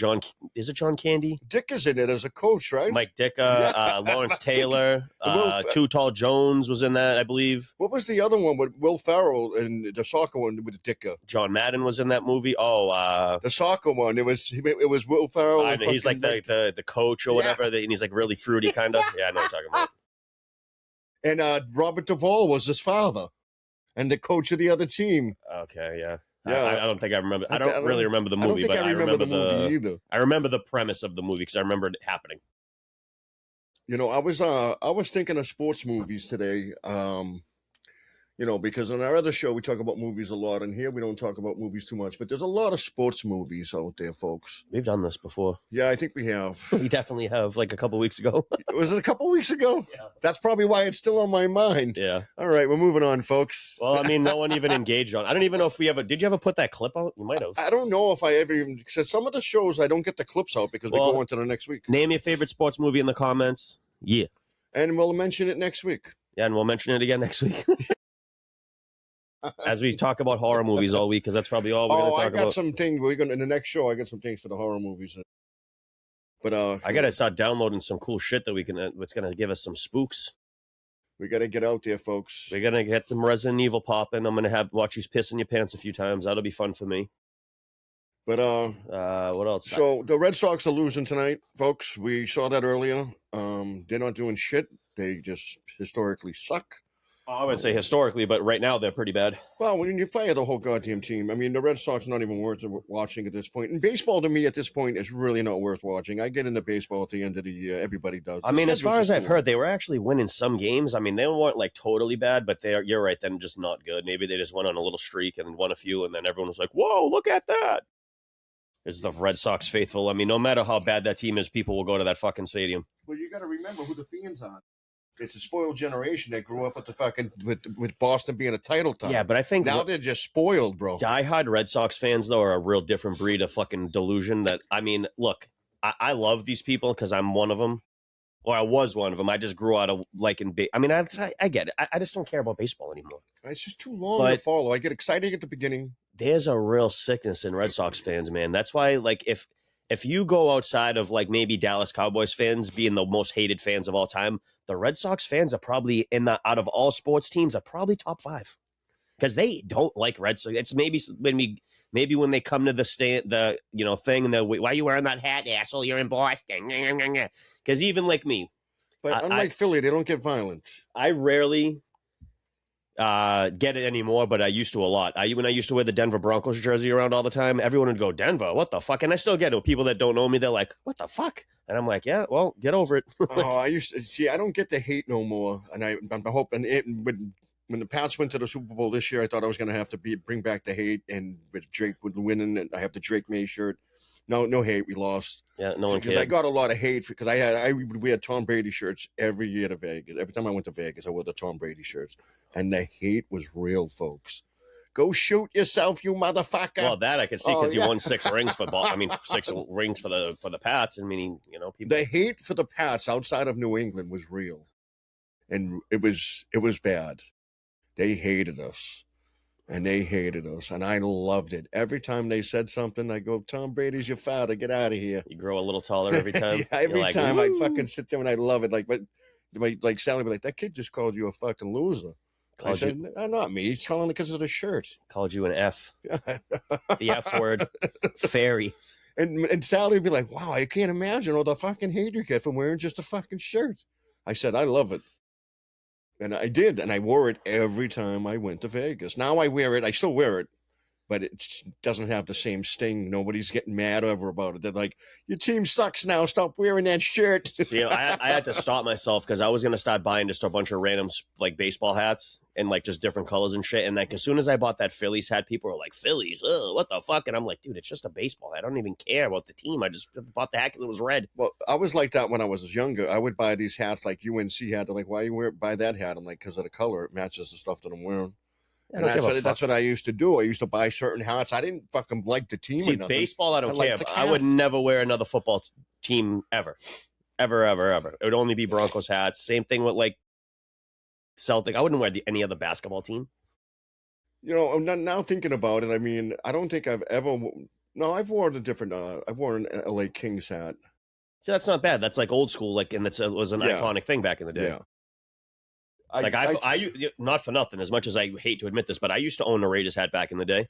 is it John Candy? Dick is in it as a coach, right? Mike Ditka, Lawrence Taylor, Too Tall Jones was in that, I believe. What was the other one with Will Ferrell and the soccer one with Ditka? John Madden was in that movie. The soccer one. It was Will Ferrell. He's like the coach or whatever, and he's like really fruity kind of. Yeah, I know what you're talking about. And Robert Duvall was his father, and the coach of the other team. Okay, yeah. Yeah, I don't think I remember. I don't really remember the movie, but I remember the movie either. I remember the premise of the movie because I remember it happening. I was thinking of sports movies today. Because on our other show we talk about movies a lot, and here we don't talk about movies too much. But there's a lot of sports movies out there, folks. We've done this before. Yeah, I think we have. We definitely have, like a couple weeks ago. Was it a couple weeks ago? Yeah. That's probably why it's still on my mind. Yeah. All right, we're moving on, folks. Well, I mean, no one even engaged on. I don't even know if we ever. Did you ever put that clip out? You might have. I don't know if I ever even. Because some of the shows I don't get the clips out because we go on to the next week. Name your favorite sports movie in the comments. Yeah. And we'll mention it next week. Yeah, and we'll mention it again next week. As we talk about horror movies all week, because that's probably all we're going to talk about. I got some things. In the next show, I got some things for the horror movies. But I got to start downloading some cool shit that we can. It's going to give us some spooks. We got to get out there, folks. We're going to get some Resident Evil popping. I'm going to watch you piss in your pants a few times. That'll be fun for me. But what else? So the Red Sox are losing tonight, folks. We saw that earlier. They're not doing shit. They just historically suck. I would say historically, but right now they're pretty bad. Well, when you fire the whole goddamn team, I mean, the Red Sox are not even worth watching at this point. And baseball, to me, at this point, is really not worth watching. I get into baseball at the end of the year. Everybody does. I mean, as far as I've heard, they were actually winning some games. I mean, they weren't like totally bad, but you're right, then just not good. Maybe they just went on a little streak and won a few, and then everyone was like, whoa, look at that. There's the Red Sox faithful. I mean, no matter how bad that team is, people will go to that fucking stadium. Well, you got to remember who the fans are. It's a spoiled generation that grew up with the fucking with Boston being a title team. Yeah, but I think now they're just spoiled, bro. Diehard Red Sox fans though are a real different breed of fucking delusion. That I mean, look, I love these people because I'm one of them, or I was one of them. I just grew out of liking. I mean, I get it. I just don't care about baseball anymore. It's just too long to follow. I get excited at the beginning. There's a real sickness in Red Sox fans, man. That's why, like, if if you go outside of like maybe Dallas Cowboys fans being the most hated fans of all time, the Red Sox fans are probably out of all sports teams are probably top 5 because they don't like Red Sox. It's maybe when they come to the thing and why are you wearing that hat, asshole? You're in Boston. Because even like me, but unlike Philly, they don't get violent. I rarely get it anymore, but I used to a lot. When I used to wear the Denver Broncos jersey around all the time, everyone would go, Denver, what the fuck? And I still get it. People that don't know me, they're like, what the fuck? And I'm like, yeah, well, get over it. I don't get the hate no more. And I'm hoping when the Pats went to the Super Bowl this year, I thought I was going to have to bring back the hate, and with Drake winning, and I have the Drake May shirt. No hate. We lost. Yeah, no one cared. Because I got a lot of hate because we had Tom Brady shirts every year to Vegas. Every time I went to Vegas, I wore the Tom Brady shirts, and the hate was real, folks. Go shoot yourself, you motherfucker. Well, that I can see because you won 6 rings for ball. I mean, 6 rings for the Pats. I mean, people. The hate for the Pats outside of New England was real, and it was bad. They hated us. And they hated us, and I loved it. Every time they said something, I go, Tom Brady's your father. Get out of here. You grow a little taller every time. Yeah, every time I fucking sit there and I love it. Like Sally be like, that kid just called you a fucking loser. I said, not me. He's calling it because of the shirt. Called you an F. The F word. Fairy. And Sally would be like, wow, I can't imagine all the fucking hate you get from wearing just a fucking shirt. I said, I love it. And I did, and I wore it every time I went to Vegas. Now I wear it. I still wear it, but it doesn't have the same sting. Nobody's getting mad over about it. They're like, your team sucks now. Stop wearing that shirt. See, I had to stop myself because I was going to start buying just a bunch of random like baseball hats and like just different colors and shit. And like as soon as I bought that Phillies hat, people were like, Phillies, what the fuck? And I'm like, dude, it's just a baseball hat. I don't even care about the team. I just bought the hat because it was red. Well, I was like that when I was younger. I would buy these hats like UNC had. They're like, why you buy that hat? I'm like, because of the color. It matches the stuff that I'm wearing. And that's what I used to do. I used to buy certain hats. I didn't fucking like the team. See, baseball, I don't care. I would never wear another football team ever. Ever, ever, ever. It would only be Broncos hats. Same thing with like Celtic. I wouldn't wear any other basketball team. I'm not now thinking about it. I mean, I don't think I've ever. No, I've worn a different. I've worn an LA Kings hat. See, that's not bad. That's like old school. Like, and it was an iconic thing back in the day. Yeah. I not for nothing, as much as I hate to admit this, but I used to own a Raiders hat back in the day.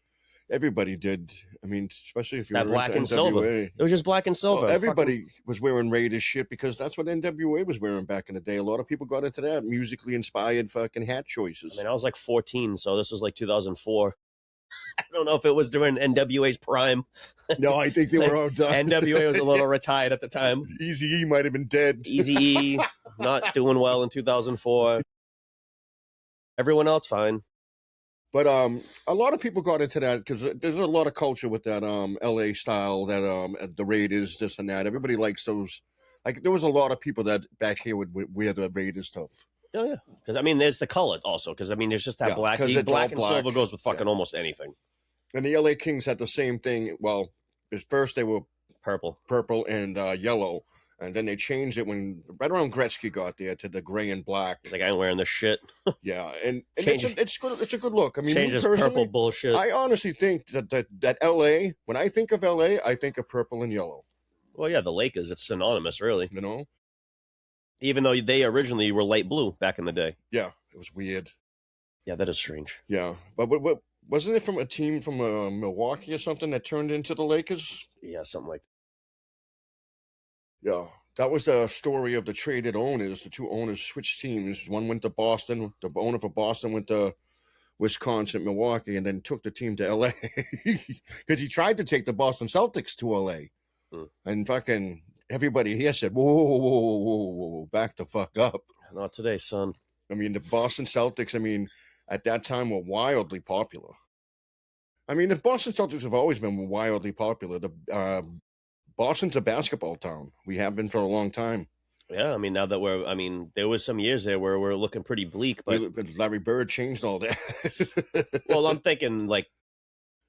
Everybody did. I mean, especially if you were black and NWA. Silver. It was just black and silver. Well, everybody was wearing Raiders shit because that's what NWA was wearing back in the day. A lot of people got into that musically inspired fucking hat choices. I mean, I was like 14, so this was like 2004. I don't know if it was during NWA's prime. No, I think they were all done. NWA was a little retired at the time. Eazy-E might have been dead. Eazy-E not doing well in 2004. Everyone else fine. But a lot of people got into that because there's a lot of culture with that LA style, that the Raiders, this and that. Everybody likes those. Like there was a lot of people that back here would wear the Raiders stuff. Oh yeah, because I mean, there's the color also. Because I mean, there's just that black. Black and silver goes with fucking almost anything. And the LA Kings had the same thing. Well, at first they were purple, and yellow. And then they changed it when right around Gretzky got there to the gray and black. It's like I ain't wearing this shit. Yeah, and it's good. It's a good look. I mean, change this purple bullshit. I honestly think that LA. When I think of LA, I think of purple and yellow. Well, yeah, the Lakers. It's synonymous, really. Even though they originally were light blue back in the day. Yeah, it was weird. Yeah, that is strange. Yeah, but wasn't it from a team from Milwaukee or something that turned into the Lakers? Yeah, something like that. Yeah, that was the story of the traded owners. The two owners switched teams. One went to Boston. The owner for Boston went to Wisconsin, Milwaukee, and then took the team to L.A. because he tried to take the Boston Celtics to L.A. And fucking everybody here said, whoa, back the fuck up. Not today, son. I mean, the Boston Celtics, at that time were wildly popular. I mean, the Boston Celtics have always been wildly popular. Boston's a basketball town. We have been for a long time. Yeah, I mean, now that there was some years there where we're looking pretty bleak, but Larry Bird changed all that. Well, I'm thinking like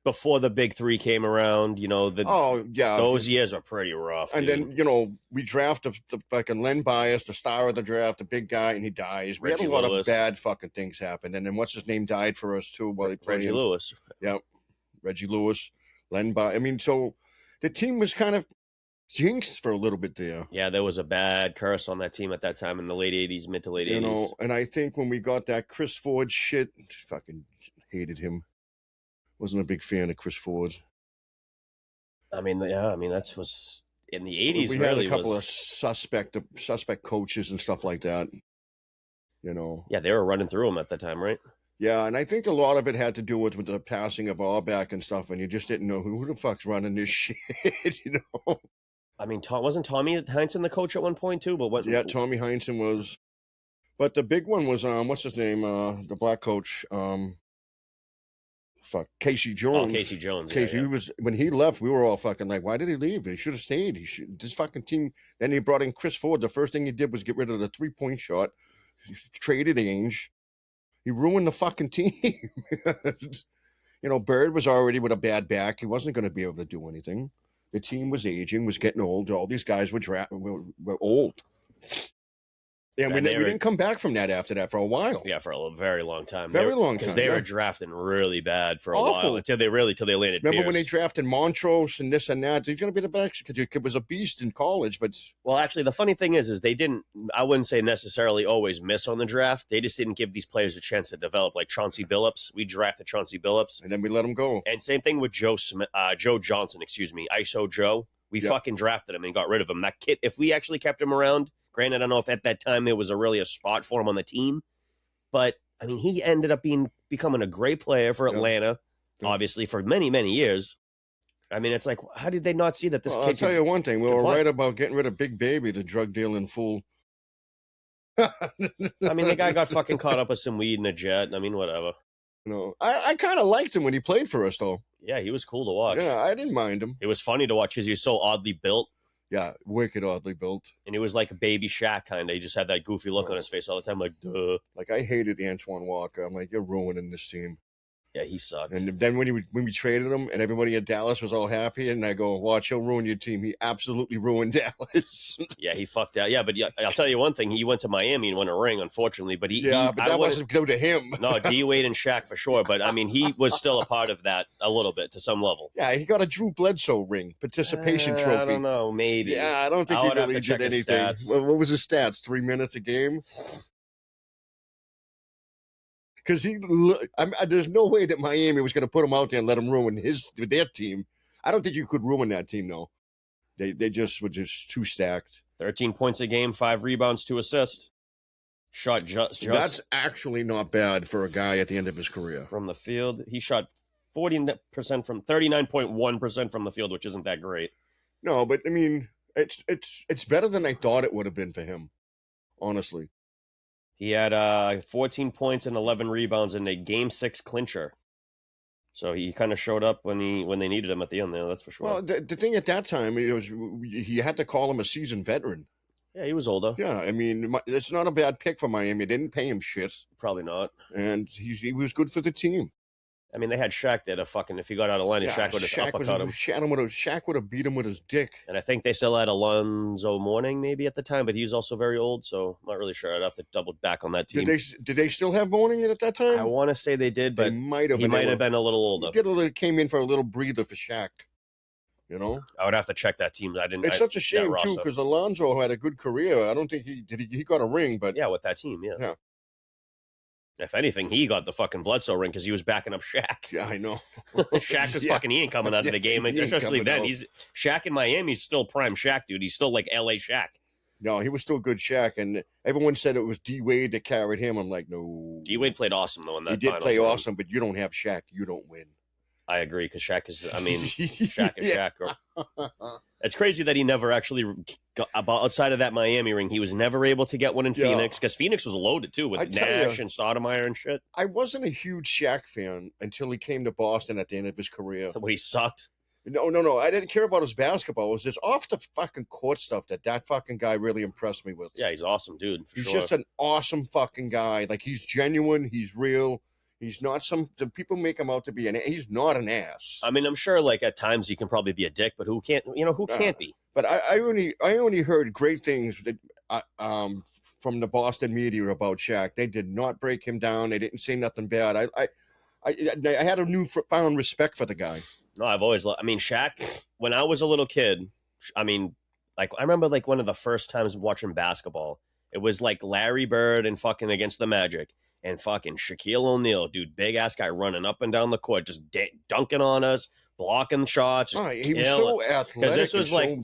before the big three came around, those years are pretty rough. And then, we drafted the fucking Len Bias, the star of the draft, the big guy, and he dies. We had a lot of bad fucking things happen. And then what's his name died for us too while he played. Reggie Lewis. Yeah, Reggie Lewis, Len Bias. So the team was kind of jinxed for a little bit there. Yeah, there was a bad curse on that team at that time in the late 80s, mid to late 80s. You know, and I think when we got that Chris Ford shit, fucking hated him. Wasn't a big fan of Chris Ford. I mean, that was in the 80s. We really had a couple was, of suspect coaches and stuff like that. You know. Yeah, they were running through them at the time, right? Yeah, and I think a lot of it had to do with the passing of Auerbach and stuff, and you just didn't know who the fuck's running this shit, you know? I mean, wasn't Tommy Heinsohn the coach at one point too? But what? Yeah, Tommy Heinsohn was. But the big one was, what's his name? The black coach, Casey Jones. Oh, Casey Jones. Casey, yeah. He was, when he left, we were all fucking like, why did he leave? He should have stayed. This fucking team. Then he brought in Chris Ford. The first thing he did was get rid of the 3-point shot. He traded Ainge. He ruined the fucking team. You know, Bird was already with a bad back. He wasn't going to be able to do anything. The team was aging, was getting old. All these guys were old. And we didn't come back from that after that for a while. Yeah, for a very long time. Very long time. Because they were drafting really bad for a Awful. while until they landed. Remember when they Pierce. drafted Montrose and this and that? He's going to be the best because he was a beast in college. But well, actually, the funny thing is they didn't. I wouldn't say necessarily always miss on the draft. They just didn't give these players a chance to develop. Like Chauncey Billups, we drafted Chauncey Billups, and then we let him go. And same thing with Joe Johnson. ISO Joe. We fucking drafted him and got rid of him. That kid. If we actually kept him around. Granted, I don't know if at that time there was really a spot for him on the team, but I mean, he ended up becoming a great player for Atlanta, obviously for many, many years. I mean, it's like, how did they not see that this kid? I'll tell you one thing: we were right about getting rid of Big Baby, the drug dealing fool. I mean, the guy got fucking caught up with some weed in a jet. I mean, whatever. No, I kind of liked him when he played for us, though. Yeah, he was cool to watch. Yeah, I didn't mind him. It was funny to watch because he was so oddly built. Yeah, wicked oddly built. And he was like a baby Shaq kind of. He just had that goofy look on his face all the time, like, duh. Like, I hated Antoine Walker. I'm like, you're ruining this team. Yeah, he sucked. And then when we traded him and everybody in Dallas was all happy, and I go, watch, he'll ruin your team. He absolutely ruined Dallas. Yeah, he fucked out. Yeah, but I'll tell you one thing. He went to Miami and won a ring, unfortunately. But that wasn't good to him. No, D-Wade and Shaq for sure. But, I mean, he was still a part of that a little bit to some level. Yeah, he got a Drew Bledsoe ring, participation trophy. I don't know, maybe. Yeah, I don't think he really did anything. What was his stats? 3 minutes a game? Because there's no way that Miami was going to put him out there and let him ruin their team. I don't think you could ruin that team, though. They just were just too stacked. 13 points a game, 5 rebounds, 2 assists. Shot just. That's actually not bad for a guy at the end of his career. From the field, he shot 40% from 39.1% from the field, which isn't that great. No, but I mean, it's better than I thought it would have been for him, honestly. He had 14 points and 11 rebounds in a Game 6 clincher. So he kind of showed up when they needed him at the end there, that's for sure. Well, the thing at that time, he had to call him a seasoned veteran. Yeah, he was older. Yeah, I mean, it's not a bad pick for Miami. They didn't pay him shit. Probably not. And he was good for the team. I mean, they had Shaq there to fucking, if he got out of line, Shaq would have uppercut him. Shaq would have beat him with his dick. And I think they still had Alonzo Mourning maybe at the time, but he was also very old, so I'm not really sure. I'd have to double back on that team. Did they still have Mourning at that time? I want to say they did, but he might have been a little older. Came in for a little breather for Shaq. You know? I would have to check that team. It's such a shame, too, because Alonzo had a good career. I don't think he got a ring, but... Yeah, with that team, yeah. If anything, he got the fucking Bledsoe ring because he was backing up Shaq. Yeah, I know. Shaq was fucking, he ain't coming out of the game. Especially then. Shaq in Miami's still prime Shaq, dude. He's still like LA Shaq. No, he was still good Shaq, and everyone said it was D-Wade that carried him. I'm like, no. D-Wade played awesome, though, in that He did play awesome, but you don't have Shaq, you don't win. I agree, because Shaq is, Shaq is Shaq. It's crazy that he never actually got outside of that Miami ring. He was never able to get one in Phoenix, because Phoenix was loaded, too, with Nash and Stoudemire and shit. I wasn't a huge Shaq fan until he came to Boston at the end of his career. When he sucked. No. I didn't care about his basketball. It was just off the fucking court stuff that fucking guy really impressed me with. Yeah, he's awesome, dude. He's just an awesome fucking guy. Like, he's genuine. He's real. He's not the people make him out to be he's not an ass. I mean, I'm sure like at times he can probably be a dick, but who can't be? But I only heard great things that, from the Boston media about Shaq. They did not break him down. They didn't say nothing bad. I had a newfound respect for the guy. No, I've always Shaq, when I was a little kid, I mean, like I remember like one of the first times watching basketball. It was like Larry Bird and fucking against the Magic and fucking Shaquille O'Neal, dude, big ass guy running up and down the court, just dunking on us, blocking shots. Just he was so athletic. Because this was like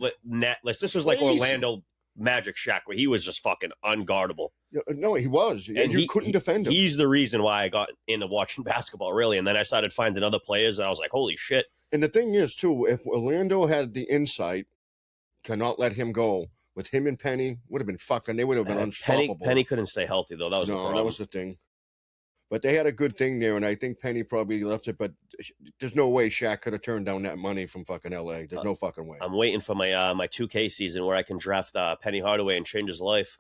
this was like crazy. Orlando Magic Shaq, where he was just fucking unguardable. No, he was, and you couldn't defend him. He's the reason why I got into watching basketball, really. And then I started finding other players, and I was like, holy shit. And the thing is, too, if Orlando had the insight to not let him go, with him and Penny, would have been fucking. They would have been unstoppable. Penny couldn't stay healthy though. That was the problem. That was the thing. But they had a good thing there, and I think Penny probably left it. But there's no way Shaq could have turned down that money from fucking LA. There's no fucking way. I'm waiting for my my 2K season where I can draft Penny Hardaway and change his life.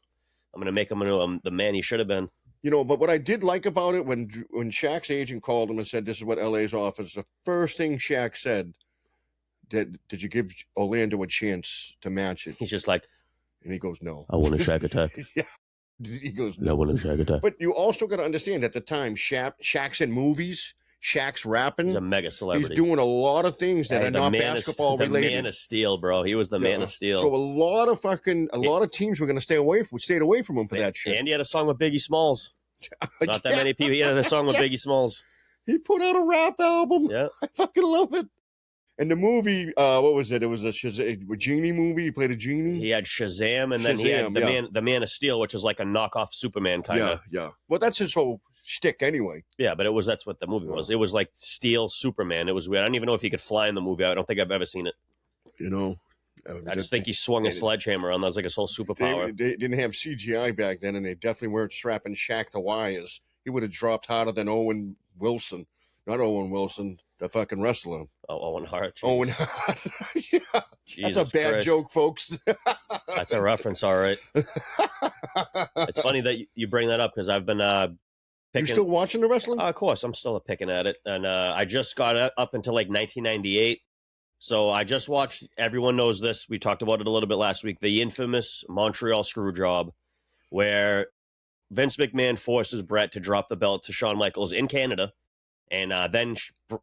I'm gonna make him into the man he should have been. You know, but what I did like about it when Shaq's agent called him and said, "This is what LA's offers," the first thing Shaq said, "Did you give Orlando a chance to match it?" He's just like, and he goes, "No, I want a Shaq attack." Yeah. He goes, "No, I want a Shaq attack." But you also got to understand, at the time, Shaq's in movies, Shaq's rapping. He's a mega celebrity. He's doing a lot of things that are not basketball related. The Man of Steel, bro. He was the Man of Steel. So a lot of teams were going to stayed away from him for that shit. And he had a song with Biggie Smalls. Not that many people. He had a song with Biggie Smalls. He put out a rap album. Yeah, I fucking love it. And the movie, what was it? It was a genie movie. He played a genie. He had Shazam, and then he had the Man of Steel, which is like a knockoff Superman kind of. Yeah. Well, that's his whole shtick anyway. Yeah, but that's what the movie was. It was like Steel Superman. It was weird. I don't even know if he could fly in the movie. I don't think I've ever seen it. You know, I just think he swung a sledgehammer on. That was like his whole superpower. They didn't have CGI back then, and they definitely weren't strapping Shaq to wires. He would have dropped harder than Owen Wilson. Not Owen Wilson, the fucking wrestler. Oh, Owen Hart. Geez. Owen Hart. Yeah. Jesus That's a bad Christ. joke, folks. That's a reference, all right. It's funny that you bring that up because I've been picking. You still watching the wrestling? Of course, I'm still picking at it. And I just got up until like 1998. So I just watched, everyone knows this, we talked about it a little bit last week, the infamous Montreal Screwjob, where Vince McMahon forces Brett to drop the belt to Shawn Michaels in Canada. And then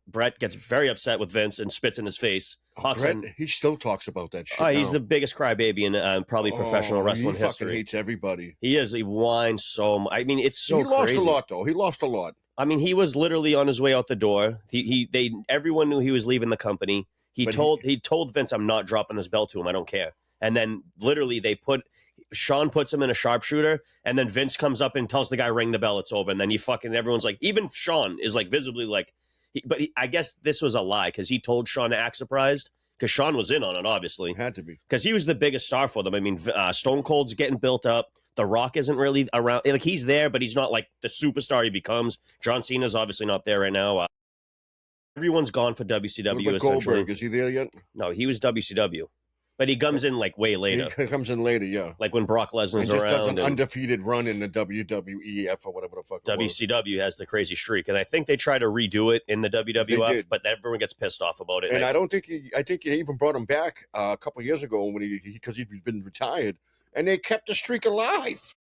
Brett gets very upset with Vince and spits in his face. Brett, he still talks about that shit. He's the biggest crybaby in probably professional wrestling history. He fucking hates everybody. He is. He whines so much. I mean, it's so crazy. He lost a lot, though. He lost a lot. I mean, he was literally on his way out the door. Everyone knew he was leaving the company. He told Vince, "I'm not dropping this belt to him. I don't care." And then literally Shawn puts him in a sharpshooter, and then Vince comes up and tells the guy, "Ring the bell, it's over." And then everyone's like, even Shawn is like visibly like, I guess this was a lie because he told Shawn to act surprised because Shawn was in on it, obviously. Had to be. Because he was the biggest star for them. I mean, Stone Cold's getting built up. The Rock isn't really around. Like, he's there, but he's not like the superstar he becomes. John Cena's obviously not there right now. Everyone's gone for WCW. What about Goldberg? Is he there yet? No, he was WCW. But he comes in like way later. He comes in later, yeah. Like when Brock Lesnar's around. Does an undefeated run in the WWEF or whatever the fuck it was. WCW has the crazy streak. And I think they try to redo it in the WWF, but everyone gets pissed off about it. And I think they even brought him back a couple of years ago because he'd been retired. And they kept the streak alive.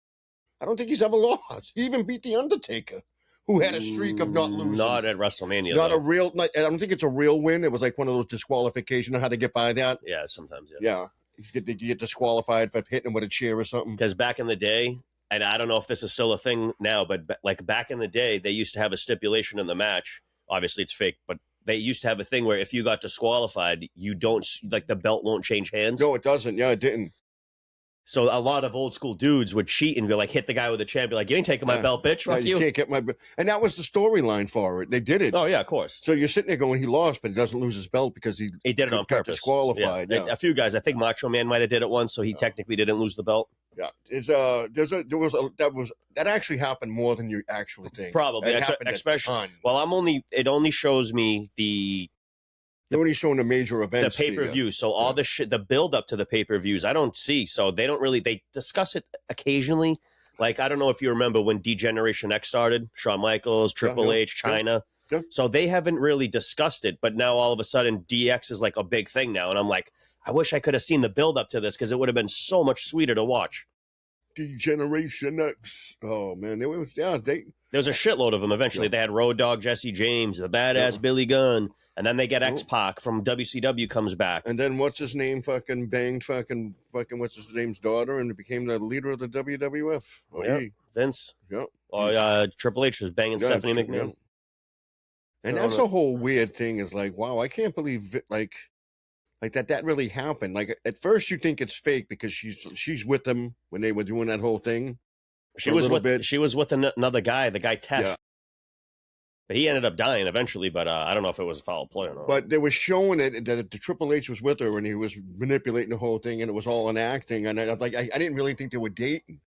I don't think he's ever lost. He even beat The Undertaker, who had a streak of not losing. Not at WrestleMania. I don't think it's a real win. It was like one of those disqualifications. You know how they get by that? Yeah, sometimes. Yeah. You get disqualified for hitting him with a chair or something. Because back in the day, and I don't know if this is still a thing now, but like back in the day, they used to have a stipulation in the match. Obviously, it's fake, but they used to have a thing where if you got disqualified, you don't, like, the belt won't change hands. No, it doesn't. Yeah, it didn't. So a lot of old school dudes would cheat and be like, hit the guy with a chair, be like, "You ain't taking my belt, bitch. Fuck you. You can't get my belt." And that was the storyline for it. They did it. Oh yeah, of course. So you're sitting there going, he lost, but he doesn't lose his belt because he did it on purpose. Disqualified. Yeah. A few guys, I think Macho Man might have did it once, so he technically didn't lose the belt. Yeah, that actually happened more than you actually think. Probably, especially. Well, it only shows me they're only showing the major events. The pay-per-view. So all the shit, the build-up to the pay-per-views, I don't see. So they don't really, they discuss it occasionally. Like, I don't know if you remember when D-Generation X started, Shawn Michaels, Triple H, China. Yeah. So they haven't really discussed it, but now all of a sudden DX is like a big thing now. And I'm like, I wish I could have seen the build-up to this because it would have been so much sweeter to watch. Degeneration X. Oh man, there was There was a shitload of them. Eventually, they had Road Dogg Jesse James, the badass Billy Gunn, and then they get X-Pac from WCW comes back. And then what's his name? Fucking banged fucking what's his name's daughter, and became the leader of the WWF. Vince. Yep. Triple H was banging Stephanie McMahon. Yep. And that's a whole weird thing. Is like, wow, I can't believe it, like that really happened. Like at first you think it's fake because she's with them when they were doing that whole thing. She was with another guy, the guy Test. Yeah. But he ended up dying eventually, but I don't know if it was a foul play or not. But they were showing it that the Triple H was with her and he was manipulating the whole thing and it was all an acting. And I didn't really think they were dating.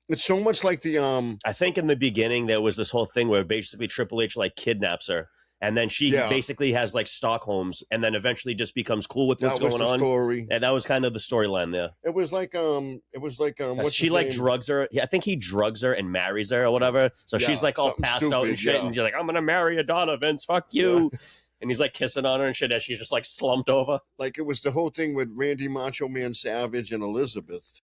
It's so much like the I think in the beginning there was this whole thing where basically Triple H like kidnaps her. And then she basically has like Stockholms, and then eventually just becomes cool with what's going on. Story. And that was kind of the storyline there. It was like what's she like drugs her. Yeah, I think he drugs her and marries her or whatever. So she's like all passed out and shit, and she's like, "I'm gonna marry Adonna, Vince. Fuck you." Yeah. And he's like kissing on her and shit as she's just like slumped over. Like it was the whole thing with Randy Macho Man Savage and Elizabeth.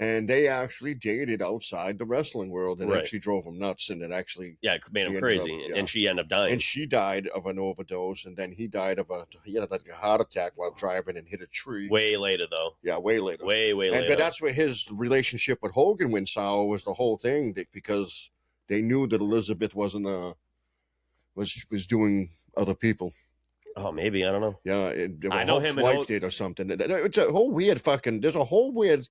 And they actually dated outside the wrestling world and actually drove him nuts. And it actually... Yeah, it made him crazy. And she ended up dying. And she died of an overdose. And then he died of he had like a heart attack while driving and hit a tree. Way later, though. Yeah, way later. Way later. But that's where his relationship with Hogan went sour, was the whole thing. Because they knew that Elizabeth wasn't... was doing other people. Oh, maybe. I don't know. Yeah, Hulk's wife did or something. It's a whole weird fucking... There's a whole weird...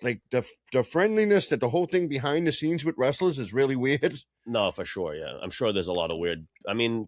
Like the friendliness that the whole thing behind the scenes with wrestlers is really weird. No, for sure. Yeah, I'm sure there's a lot of weird. I mean,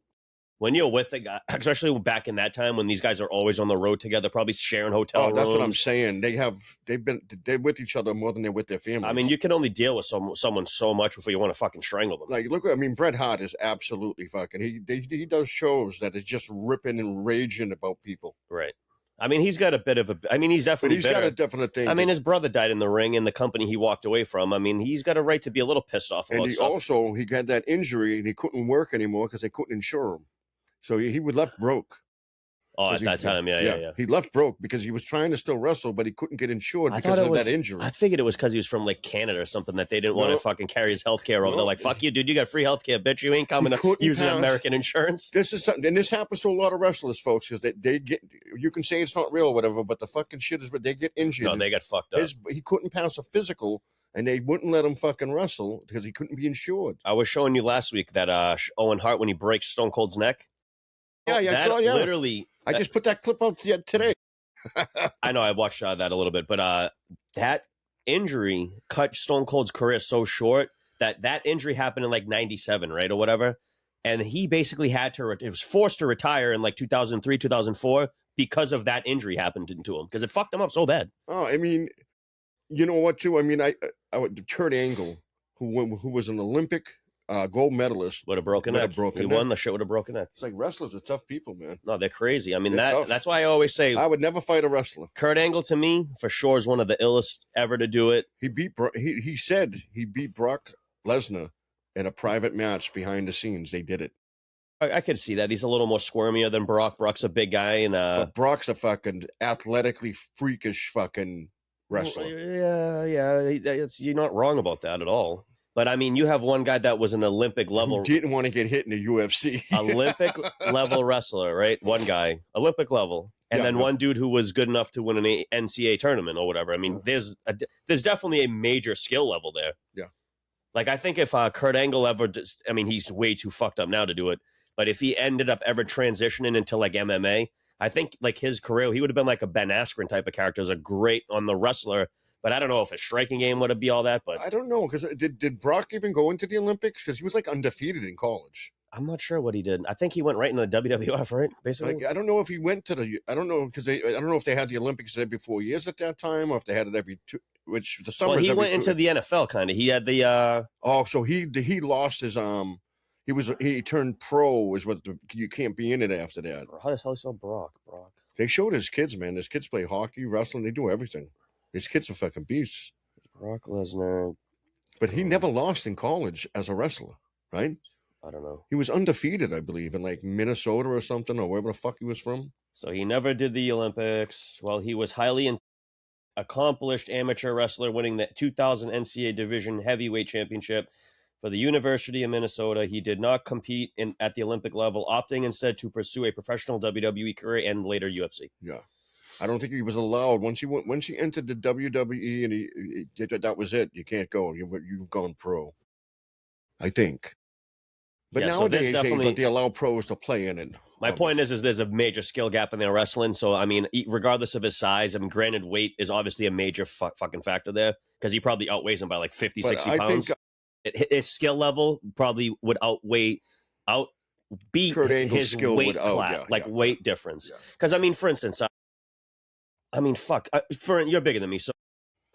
when you're with a guy, especially back in that time when these guys are always on the road together, probably sharing hotel rooms. That's what I'm saying. They're with each other more than they're with their families. I mean, you can only deal with someone so much before you want to fucking strangle them. Like, look, I mean, Bret Hart is absolutely fucking. He does shows that is just ripping and raging about people. Right. I mean, he's got a bit of a... I mean, he's definitely But he's got a definite thing. I mean, his brother died in the ring in the company he walked away from. I mean, he's got a right to be a little pissed off about stuff. And he got that injury and he couldn't work anymore because they couldn't insure him. So he was left broke. Oh, at that time, yeah. He left broke because he was trying to still wrestle, but he couldn't get insured because of that injury. I figured it was because he was from like Canada or something that they didn't want to fucking carry his health care over. They're like, fuck you, dude, you got free health care, bitch. You ain't coming to using American insurance. This is something, and this happens to a lot of wrestlers, folks, because they get, you can say it's not real or whatever, but the fucking shit is, they get injured. No, they got fucked up. He couldn't pass a physical, and they wouldn't let him fucking wrestle because he couldn't be insured. I was showing you last week that Owen Hart, when he breaks Stone Cold's neck. Literally. I just put that clip out today. I know, I watched that a little bit, but that injury cut Stone Cold's career so short that injury happened in like 97, right, or whatever, and he basically was forced to retire in like 2003, 2004 because of that injury happened to him, because it fucked him up so bad. Oh, I mean, you know what, too? I mean, Kurt Angle, who was an Olympic gold medalist, with a broken neck. He won the shit with a broken neck. It's like wrestlers are tough people, man. No, they're crazy. I mean, that's why I always say I would never fight a wrestler. Kurt Angle, to me, for sure, is one of the illest ever to do it. He said he beat Brock Lesnar in a private match behind the scenes. They did it. I could see that. He's a little more squirmier than Brock. Brock's a big guy, and but Brock's a fucking athletically freakish fucking wrestler. Yeah. You're not wrong about that at all. But I mean, you have one guy that was an Olympic level. Who didn't want to get hit in the UFC. Olympic level wrestler, right? One guy, Olympic level. And then one dude who was good enough to win an NCAA tournament or whatever. I mean, there's definitely a major skill level there. Yeah. Like, I think if Kurt Angle I mean, he's way too fucked up now to do it. But if he ended up ever transitioning into like MMA, I think like his career, he would have been like a Ben Askren type of character, as a great on the wrestler. But I don't know if his striking game would be all that. But I don't know, because did Brock even go into the Olympics? Because he was like undefeated in college. I'm not sure what he did. I think he went right into the WWF, right? Basically, I don't know if he went to the. I don't know, because I don't know if they had the Olympics every 4 years at that time, or if they had it every two. Which the summer. Well, he went into the NFL kind of. He had the. So he lost his He turned pro. Is what you can't be in it after that. How does he spell Brock? They showed his kids, man. His kids play hockey, wrestling. They do everything. His kids are fucking beasts. Brock Lesnar. But he never lost in college as a wrestler, right? I don't know. He was undefeated, I believe, in like Minnesota or something, or wherever the fuck he was from. So he never did the Olympics. Well, he was highly accomplished amateur wrestler, winning the 2000 NCAA Division Heavyweight Championship for the University of Minnesota. He did not compete at the Olympic level, opting instead to pursue a professional WWE career and later UFC. Yeah. I don't think he was allowed. Once he entered the WWE and he did that was it. You can't go. You've gone pro. I think. But nowadays, they allow pros to play in it. My point is there's a major skill gap in their wrestling. So, I mean, regardless of his size, I mean, granted, weight is obviously a major fucking factor there because he probably outweighs him by like 50, 60 pounds. His skill level probably would outbeat Kurt Angle's his skill weight weight difference. Because, I mean, for instance, you're bigger than me. So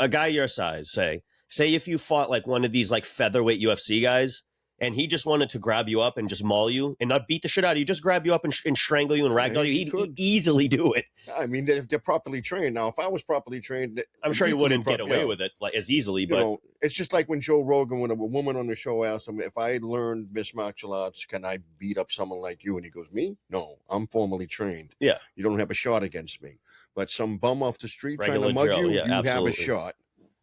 a guy your size, say if you fought like one of these like featherweight UFC guys, and he just wanted to grab you up and just maul you and not beat the shit out of you, just grab you up and strangle you and ragdoll you, he'd easily do it. I mean, they're properly trained. Now, if I was properly trained, I'm sure you wouldn't get away with it like as easily. But it's just like when Joe Rogan, when a woman on the show asked him, if I learned mixed martial arts, can I beat up someone like you? And he goes, me? No, I'm formally trained. Yeah. You don't have a shot against me. But some bum off the street trying to mug you, you have a shot.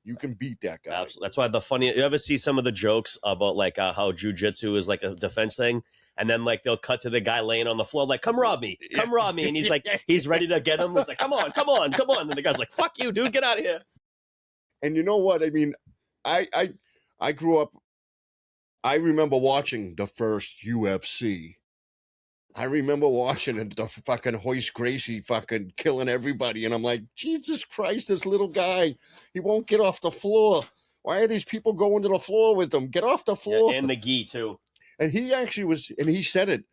You can beat that guy. Absolutely. That's why you ever see some of the jokes about like how jujitsu is like a defense thing, and then like they'll cut to the guy laying on the floor like, come rob me, and he's like, he's ready to get him. He's like, come on, and the guy's like, fuck you, dude, get out of here. And you know what? I mean, I grew up. I remember watching the first UFC. I remember watching the fucking Hoist Gracie fucking killing everybody. And I'm like, Jesus Christ, this little guy, he won't get off the floor. Why are these people going to the floor with him? Get off the floor. Yeah, and the gi, too. And he actually was, and he said it.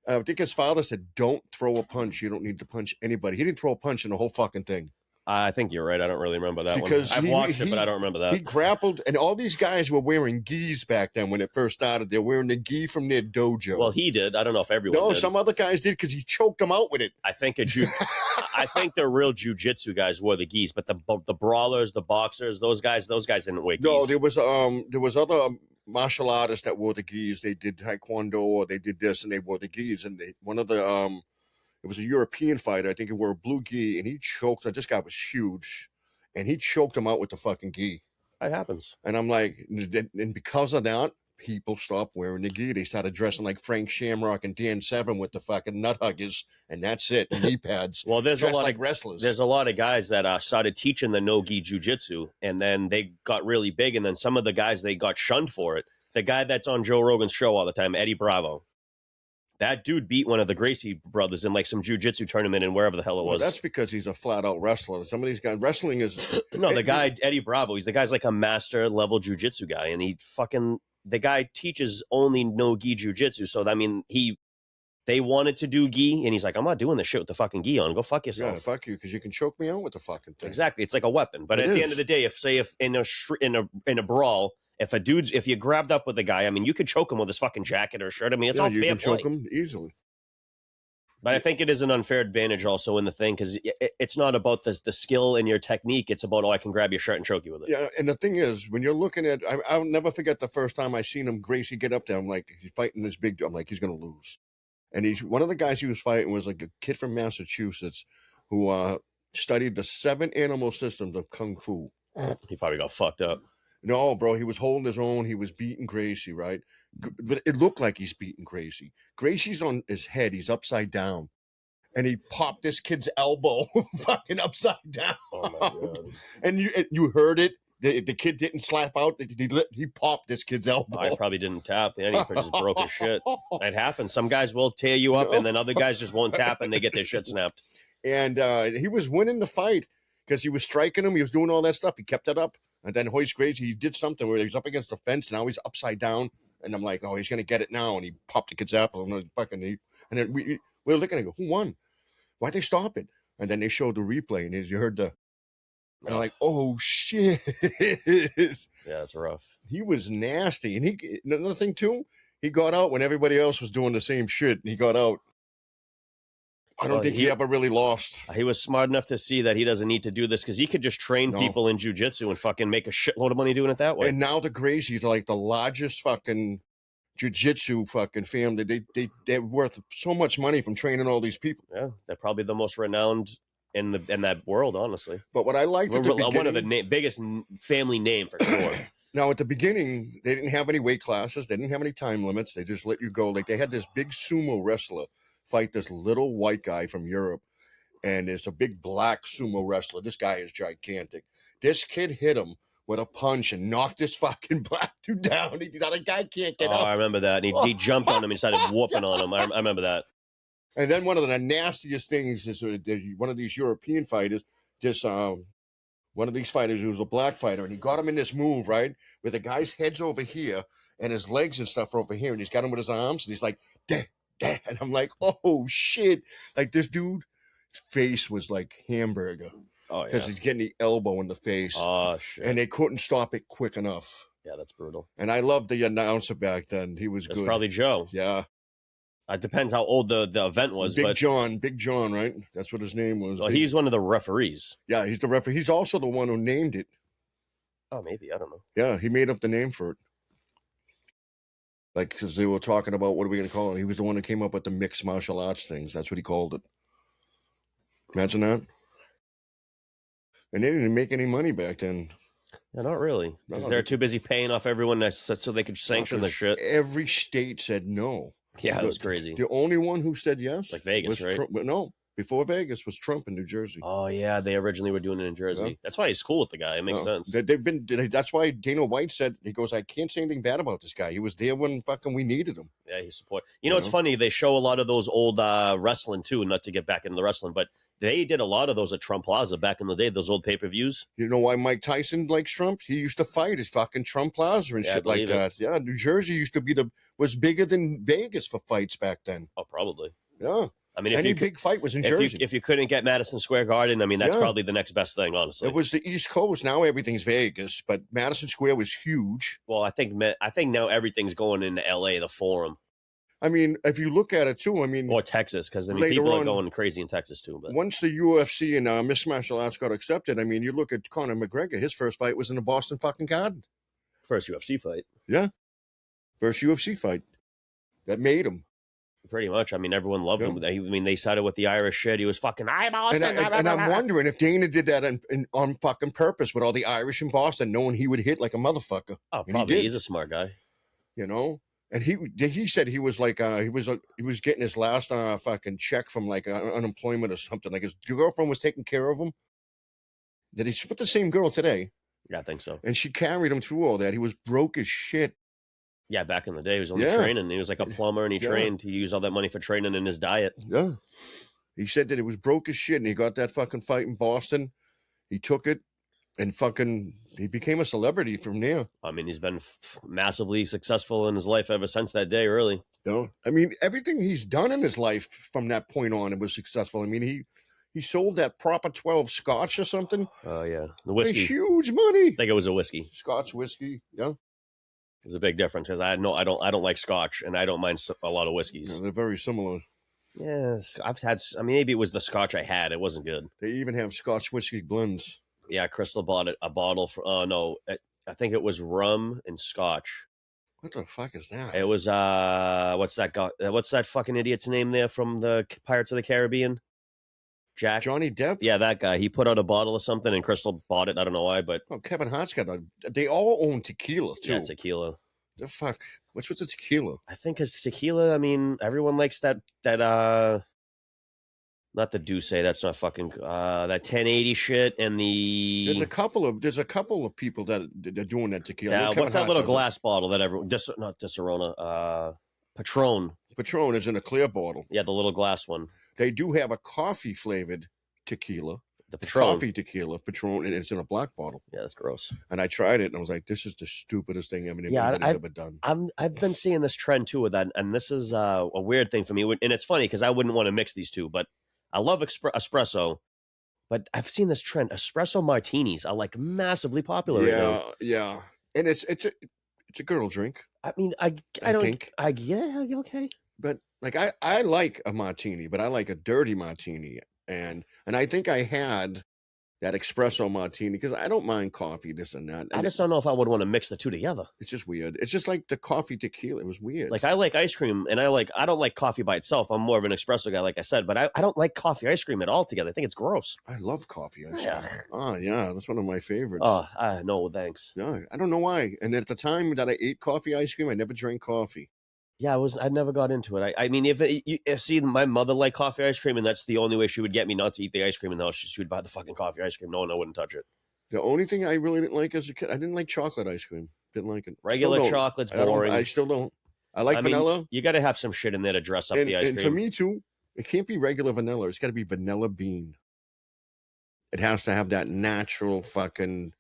I think his father said, don't throw a punch. You don't need to punch anybody. He didn't throw a punch in the whole fucking thing. I think you're right. I don't really remember that one. I've watched it, but I don't remember that. He grappled, and all these guys were wearing gis back then when it first started. They were wearing the gi from their dojo. Well, he did. I don't know if everyone did. No, some other guys did because he choked them out with it. I think I think the real jiu-jitsu guys wore the gis, but the brawlers, the boxers, those guys didn't wear gis. No, there was other martial artists that wore the gis. They did taekwondo or they did this, and they wore the gis. And it was a European fighter. I think he wore a blue gi, and he choked. This guy was huge, and he choked him out with the fucking gi. That happens. And I'm like, and because of that, people stopped wearing the gi. They started dressing like Frank Shamrock and Dan Severn with the fucking nut huggers, and that's it, knee pads. Well, there's a lot like wrestlers. There's a lot of guys that started teaching the no-gi jiu-jitsu, and then they got really big, and then some of the guys, they got shunned for it. The guy that's on Joe Rogan's show all the time, Eddie Bravo. That dude beat one of the Gracie brothers in like some jiu-jitsu tournament and wherever the hell it was. Well, that's because he's a flat-out wrestler. Some of these guys, wrestling is... No, the guy, Eddie Bravo, the guy's like a master-level jiu-jitsu guy, and the guy teaches only no-gi jiu-jitsu, so, I mean, they wanted to do gi, and he's like, I'm not doing this shit with the fucking gi on. Go fuck yourself. Yeah, fuck you, because you can choke me out with the fucking thing. Exactly. It's like a weapon. But at the end of the day, if in a brawl... If you grabbed up with a guy, I mean, you could choke him with his fucking jacket or shirt. I mean, it's all fair play. You can choke him easily. But I think it is an unfair advantage also in the thing because it's not about the skill and your technique. It's about, I can grab your shirt and choke you with it. Yeah, and the thing is, when you're looking at, I'll never forget the first time I seen him, Gracie, get up there. I'm like, he's fighting this big, I'm like, he's going to lose. And one of the guys he was fighting was like a kid from Massachusetts who studied the 7 animal systems of Kung Fu. He probably got fucked up. No, bro, he was holding his own. He was beating Gracie, right? But it looked like he's beating Gracie. Gracie's on his head. He's upside down. And he popped this kid's elbow fucking upside down. Oh, my God. And you heard it. The kid didn't slap out. He popped this kid's elbow. I probably didn't tap. He just broke his shit. It happens. Some guys will tear you up, and then other guys just won't tap, and they get their shit snapped. And he was winning the fight because he was striking him. He was doing all that stuff. He kept it up. And then Hoist Gracie, he did something where he was up against the fence. Now he's upside down. And I'm like, oh, he's going to get it now. And he popped the kid's apple. And then we were looking and go, who won? Why'd they stop it? And then they showed the replay. And you heard and I'm like, oh, shit. Yeah, it's rough. He was nasty. And another thing, too, he got out when everybody else was doing the same shit. And he got out. I don't think he ever really lost. He was smart enough to see that he doesn't need to do this because he could just train people in jiu-jitsu and fucking make a shitload of money doing it that way. And now the Gracies are like the largest fucking jiu-jitsu fucking family. They're worth so much money from training all these people. Yeah, they're probably the most renowned in that world, honestly. But what I liked at the beginning, one of the biggest family name for sure. Now, at the beginning, they didn't have any weight classes. They didn't have any time limits. They just let you go. Like, they had this big sumo wrestler fight this little white guy from Europe. And there's a big black sumo wrestler. This guy is gigantic. This kid hit him with a punch and knocked this fucking black dude down. The guy can't get up. I remember that. And he jumped on him and started whooping on him. I remember that. And then one of the nastiest things is one of these European fighters, one of these fighters who was a black fighter, and he got him in this move, right? Where the guy's head's over here and his legs and stuff are over here, and he's got him with his arms, and he's like, "Deh, deh." And I'm like, oh, shit. Like, this dude's face was like hamburger. Oh, yeah. Because he's getting the elbow in the face. Oh, shit. And they couldn't stop it quick enough. Yeah, that's brutal. And I loved the announcer back then. He was It's good. probably Joe. Yeah. It depends how old the event was. Big John, right? That's what his name was. Well, he's one of the referees. Yeah, he's the referee. He's also the one who named it. Oh, maybe. I don't know. Yeah, he made up the name for it. Like, because they were talking about, what are we going to call it? He was the one that came up with the mixed martial arts things. That's what he called it. Imagine that. And they didn't make any money back then. Yeah, not really. Because they're too busy paying off everyone so they could sanction the shit. Every state said no. Yeah, it was crazy. The only one who said yes, like Vegas, right? No, before Vegas was Trump in New Jersey. Oh yeah, they originally were doing it in Jersey. Yeah. That's why he's cool with the guy. It makes sense. That's why Dana White said, he goes, I can't say anything bad about this guy. He was there when fucking we needed him. Yeah, he support. You know, it's funny. They show a lot of those old wrestling too. Not to get back into the wrestling, but they did a lot of those at Trump Plaza back in the day. Those old pay-per-views. You know why Mike Tyson likes Trump? He used to fight at fucking Trump Plaza and shit like that. Yeah, New Jersey used to be was bigger than Vegas for fights back then. Oh, probably. Yeah. I mean, any big fight was in Jersey. If you couldn't get Madison Square Garden, I mean, that's probably the next best thing, honestly. It was the East Coast. Now everything's Vegas, but Madison Square was huge. Well, I think now everything's going into L.A., the Forum. I mean, if you look at it too, I mean, or Texas, because I mean, people are going crazy in Texas too. But once the UFC and mixed martial arts got accepted, I mean, you look at Conor McGregor. His first fight was in the Boston fucking Garden. First UFC fight. Yeah, first UFC fight that made him. Pretty much. I mean, everyone loved him. I mean, they started with the Irish shit. He was fucking Boston. And I'm wondering if Dana did that on fucking purpose with all the Irish in Boston, knowing he would hit like a motherfucker. Oh, probably. He's a smart guy. You know. And he said he was like he was getting his last fucking check from like unemployment or something. Like his girlfriend was taking care of him. Did he put the same girl today? Yeah, I think so. And she carried him through all that. He was broke as shit. Yeah, back in the day, he was only training. He was like a plumber, and he trained. He used all that money for training in his diet. Yeah, he said that it was broke as shit, and he got that fucking fight in Boston. He took it. And fucking, he became a celebrity from there. I mean, he's been massively successful in his life ever since that day, really. I mean, everything he's done in his life from that point on, it was successful. I mean, he sold that Proper 12 Scotch or something. Oh, yeah. The whiskey. Huge money. I think it was a whiskey. Scotch whiskey, yeah. There's a big difference, because I don't like Scotch, and I don't mind a lot of whiskeys. Yeah, they're very similar. Yes, maybe it was the Scotch I had. It wasn't good. They even have Scotch whiskey blends. Yeah, Crystal bought a bottle for. Oh no, I think it was rum and Scotch. What the fuck is that? It was what's that guy? What's that fucking idiot's name there from the Pirates of the Caribbean? Johnny Depp. Yeah, that guy. He put out a bottle of something, and Crystal bought it. I don't know why, but Kevin Hart's got they all own tequila too. Yeah, tequila. The fuck? What's with the tequila? I think it's tequila. I mean, everyone likes that. Not the Douce, that's not fucking that 1080 shit, and the there's a couple of people that are doing that tequila. Yeah, what's that little glass bottle that everyone not Disaronno, Patron. Patron is in a clear bottle. Yeah, the little glass one. They do have a coffee flavored tequila. The Patron. Coffee tequila, Patron, and it's in a black bottle. Yeah, that's gross. And I tried it, and I was like, "This is the stupidest thing anybody's ever done." I've been seeing this trend too with that, and this is a weird thing for me. And it's funny because I wouldn't want to mix these two, but I love espresso, but I've seen this trend. Espresso martinis are like massively popular right now. Yeah, and it's a girl drink. I mean, I think okay. But like I like a martini, but I like a dirty martini, and I think I had that espresso martini, because I don't mind coffee, this and that. And I just don't know if I would want to mix the two together. it's just weird. It's just like the coffee tequila. It was weird. Like I like ice cream, and I don't like coffee by itself. I'm more of an espresso guy, like I said, but I don't like coffee ice cream at all together. I think it's gross. I love coffee ice cream. Yeah. Oh, yeah, that's one of my favorites. Oh, no, thanks. Yeah, I don't know why. And at the time that I ate coffee ice cream, I never drank coffee. Yeah, I never got into it. I mean, see, my mother liked coffee ice cream, and that's the only way she would get me not to eat the ice cream in the house. She would buy the fucking coffee ice cream. No, I wouldn't touch it. The only thing I really didn't like as a kid, I didn't like chocolate ice cream. Didn't like it. Regular chocolate's boring. I still don't. I like vanilla. You got to have some shit in there to dress up the ice cream. And for me too, it can't be regular vanilla. It's got to be vanilla bean. It has to have that natural fucking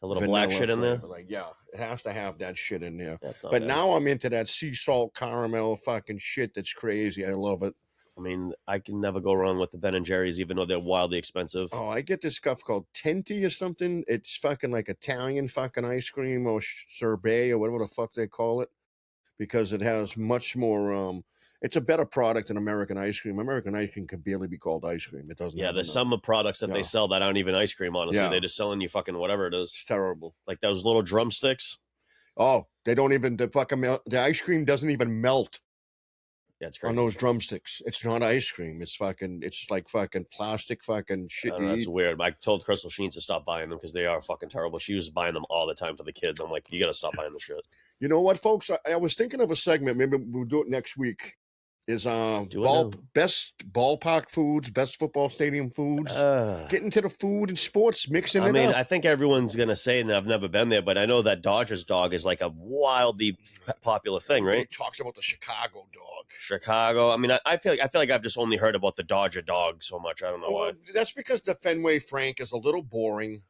a little black shit in there. Like, yeah, it has to have that shit in there. That's not but bad. now I'm into that sea salt caramel fucking shit. That's crazy. I love it. I mean, I can never go wrong with the Ben and Jerry's, even though they're wildly expensive. Oh, I get this stuff called Tenti or something. It's fucking like Italian fucking ice cream or sorbet or whatever the fuck they call it, because it has much more. It's a better product than American ice cream. American ice cream can barely be called ice cream. It doesn't. Yeah, there's some products that they sell that aren't even ice cream. Honestly, they're just selling you fucking whatever it is. It's terrible. Like those little drumsticks. Oh, they don't even the ice cream doesn't even melt. Yeah, it's crazy. On those drumsticks. It's not ice cream. It's like fucking plastic fucking shit. That's weird. I told Crystal she needs to stop buying them because they are fucking terrible. She was buying them all the time for the kids. I'm like, you got to stop buying the shit. You know what, folks? I was thinking of a segment. Maybe we'll do it next week. Is best ballpark foods, best football stadium foods. Get into the food and sports, mixing it up. I mean, I think everyone's gonna say, and I've never been there, but I know that Dodgers dog is like a wildly popular thing, right? He talks about the Chicago dog. Chicago. I mean, I feel like I've just only heard about the Dodger dog so much. I don't know why. That's because the Fenway Frank is a little boring.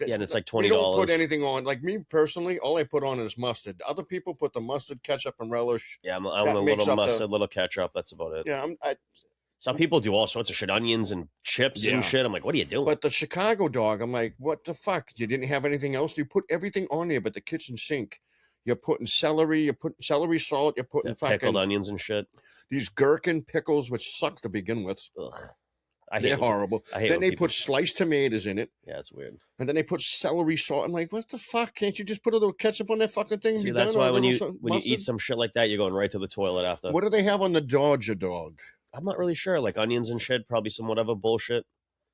Yeah, and it's like $20. We don't put anything on. Like me personally, all I put on is mustard. Other people put the mustard, ketchup, and relish. Yeah, I want a little mustard, little ketchup. That's about it. Yeah, some people do all sorts of shit, onions and chips and shit. I'm like, what are you doing? But the Chicago dog, I'm like, what the fuck? You didn't have anything else? You put everything on there, but the kitchen sink. You're putting celery. You're putting celery salt. You're putting fucking pickled onions and shit. These gherkin pickles, which suck to begin with. Ugh. They're horrible. Then they put sliced tomatoes in it. Yeah, it's weird. And then they put celery salt. I'm like, what the fuck? Can't you just put a little ketchup on that fucking thing? See, that's why when you eat some shit like that, you're going right to the toilet after. What do they have on the Dodger dog? I'm not really sure. Like onions and shit, probably some whatever bullshit.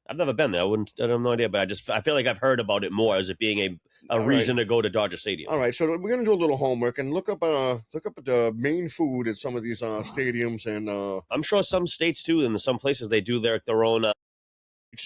I've never been there. I have no idea, but I feel like I've heard about it more as it being a reason to go to Dodger Stadium. All right, so we're gonna do a little homework and look up the main food at some of these stadiums, and I'm sure some states too, and some places they do their own.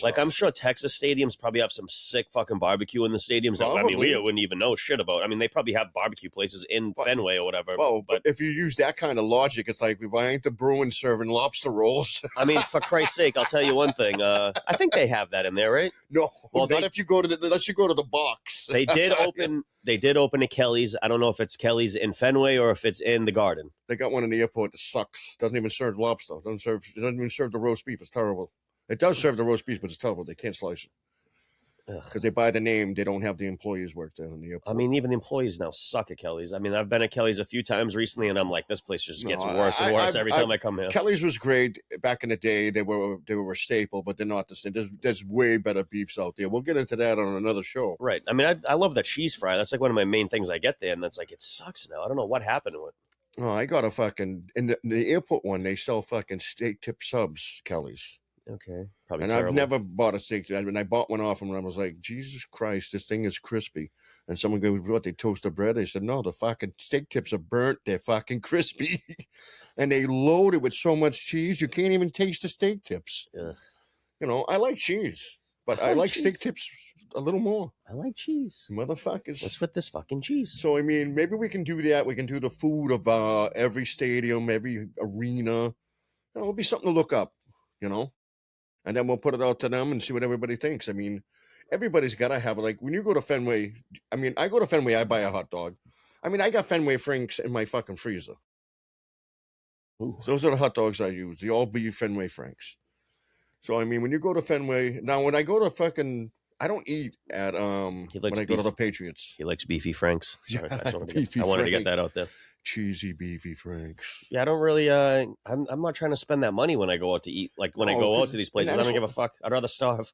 Like I'm sure Texas stadiums probably have some sick fucking barbecue in the stadiums. That, I mean, we wouldn't even know shit about. I mean, they probably have barbecue places in Fenway or whatever. Well, but if you use that kind of logic, it's like, why ain't the Bruins serving lobster rolls? I mean, for Christ's sake, I'll tell you one thing. I think they have that in there, right? No, well, not if you go to unless you go to the box. They did open. They did open a Kelly's. I don't know if it's Kelly's in Fenway or if it's in the Garden. They got one in the airport that sucks. Doesn't even serve lobster. It doesn't even serve the roast beef. It's terrible. It does serve the roast beef, but it's terrible. They can't slice it. Because they buy the name, they don't have the employees work there in the airport. I mean, even the employees now suck at Kelly's. I mean, I've been at Kelly's a few times recently, and I'm like, this place just gets worse and worse every time I come here. Kelly's was great back in the day. They were a staple, but they're not the same. There's way better beefs out there. We'll get into that on another show. Right. I mean, I love that cheese fry. That's like one of my main things I get there, and that's like, it sucks now. I don't know what happened to it. Oh, I got a fucking in the airport one. They sell fucking steak tip subs, Kelly's. Okay, probably. And terrible. I've never bought a steak tip. I mean, I bought one off them, and I was like, Jesus Christ, this thing is crispy. And someone goes, "What? They toast the bread?" They said, "No, the fucking steak tips are burnt. They're fucking crispy, and they load it with so much cheese you can't even taste the steak tips." Ugh. You know, I like cheese, but I like steak tips a little more. I like cheese, motherfuckers. What's with this fucking cheese? So I mean, maybe we can do that. We can do the food of every stadium, every arena. It'll be something to look up, you know. And then we'll put it out to them and see what everybody thinks. I mean, everybody's got to have it. Like when you go to Fenway, I mean, I go to Fenway, I buy a hot dog. I mean, I got Fenway Franks in my fucking freezer. Ooh. Those are the hot dogs I use. The all beef Fenway Franks. So, I mean, when you go to Fenway, now when I go to fucking, I don't eat at, when I go to the Patriots. He likes beefy Franks. Sorry, I wanted to get that out there. Cheesy beefy Franks. Yeah, I don't really. I'm not trying to spend that money when I go out to eat. Like when I go out to these places, I don't give a fuck. I'd rather starve.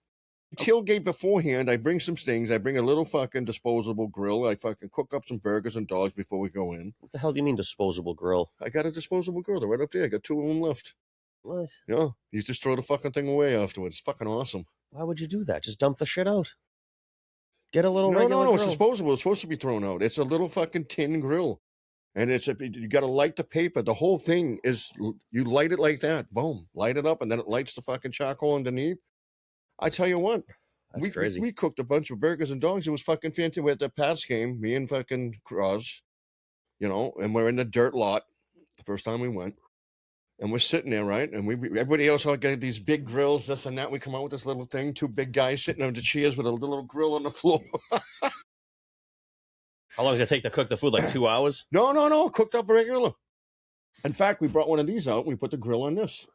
tailgate beforehand. I bring some stings. I bring a little fucking disposable grill. I fucking cook up some burgers and dogs before we go in. What the hell do you mean disposable grill? I got a disposable grill. They're right up there. I got 2 of them left. What? Yeah, you just throw the fucking thing away afterwards. It's fucking awesome. Why would you do that? Just dump the shit out. Get a little regular No. grill. It's disposable. It's supposed to be thrown out. It's a little fucking tin grill. And you got to light the paper. The whole thing is, you light it like that. Boom. Light it up, and then it lights the fucking charcoal underneath. I tell you what. That's crazy. We cooked a bunch of burgers and dogs. It was fucking fantastic. We had the Pats game, me and fucking Cross, and we're in the dirt lot the first time we went. And we're sitting there, right? And everybody else all got these big grills, this and that. We come out with this little thing, 2 big guys sitting on the chairs with a little grill on the floor. How long does it take to cook the food? Like 2 hours? No. Cooked up regular. In fact, we brought one of these out. And we put the grill on this.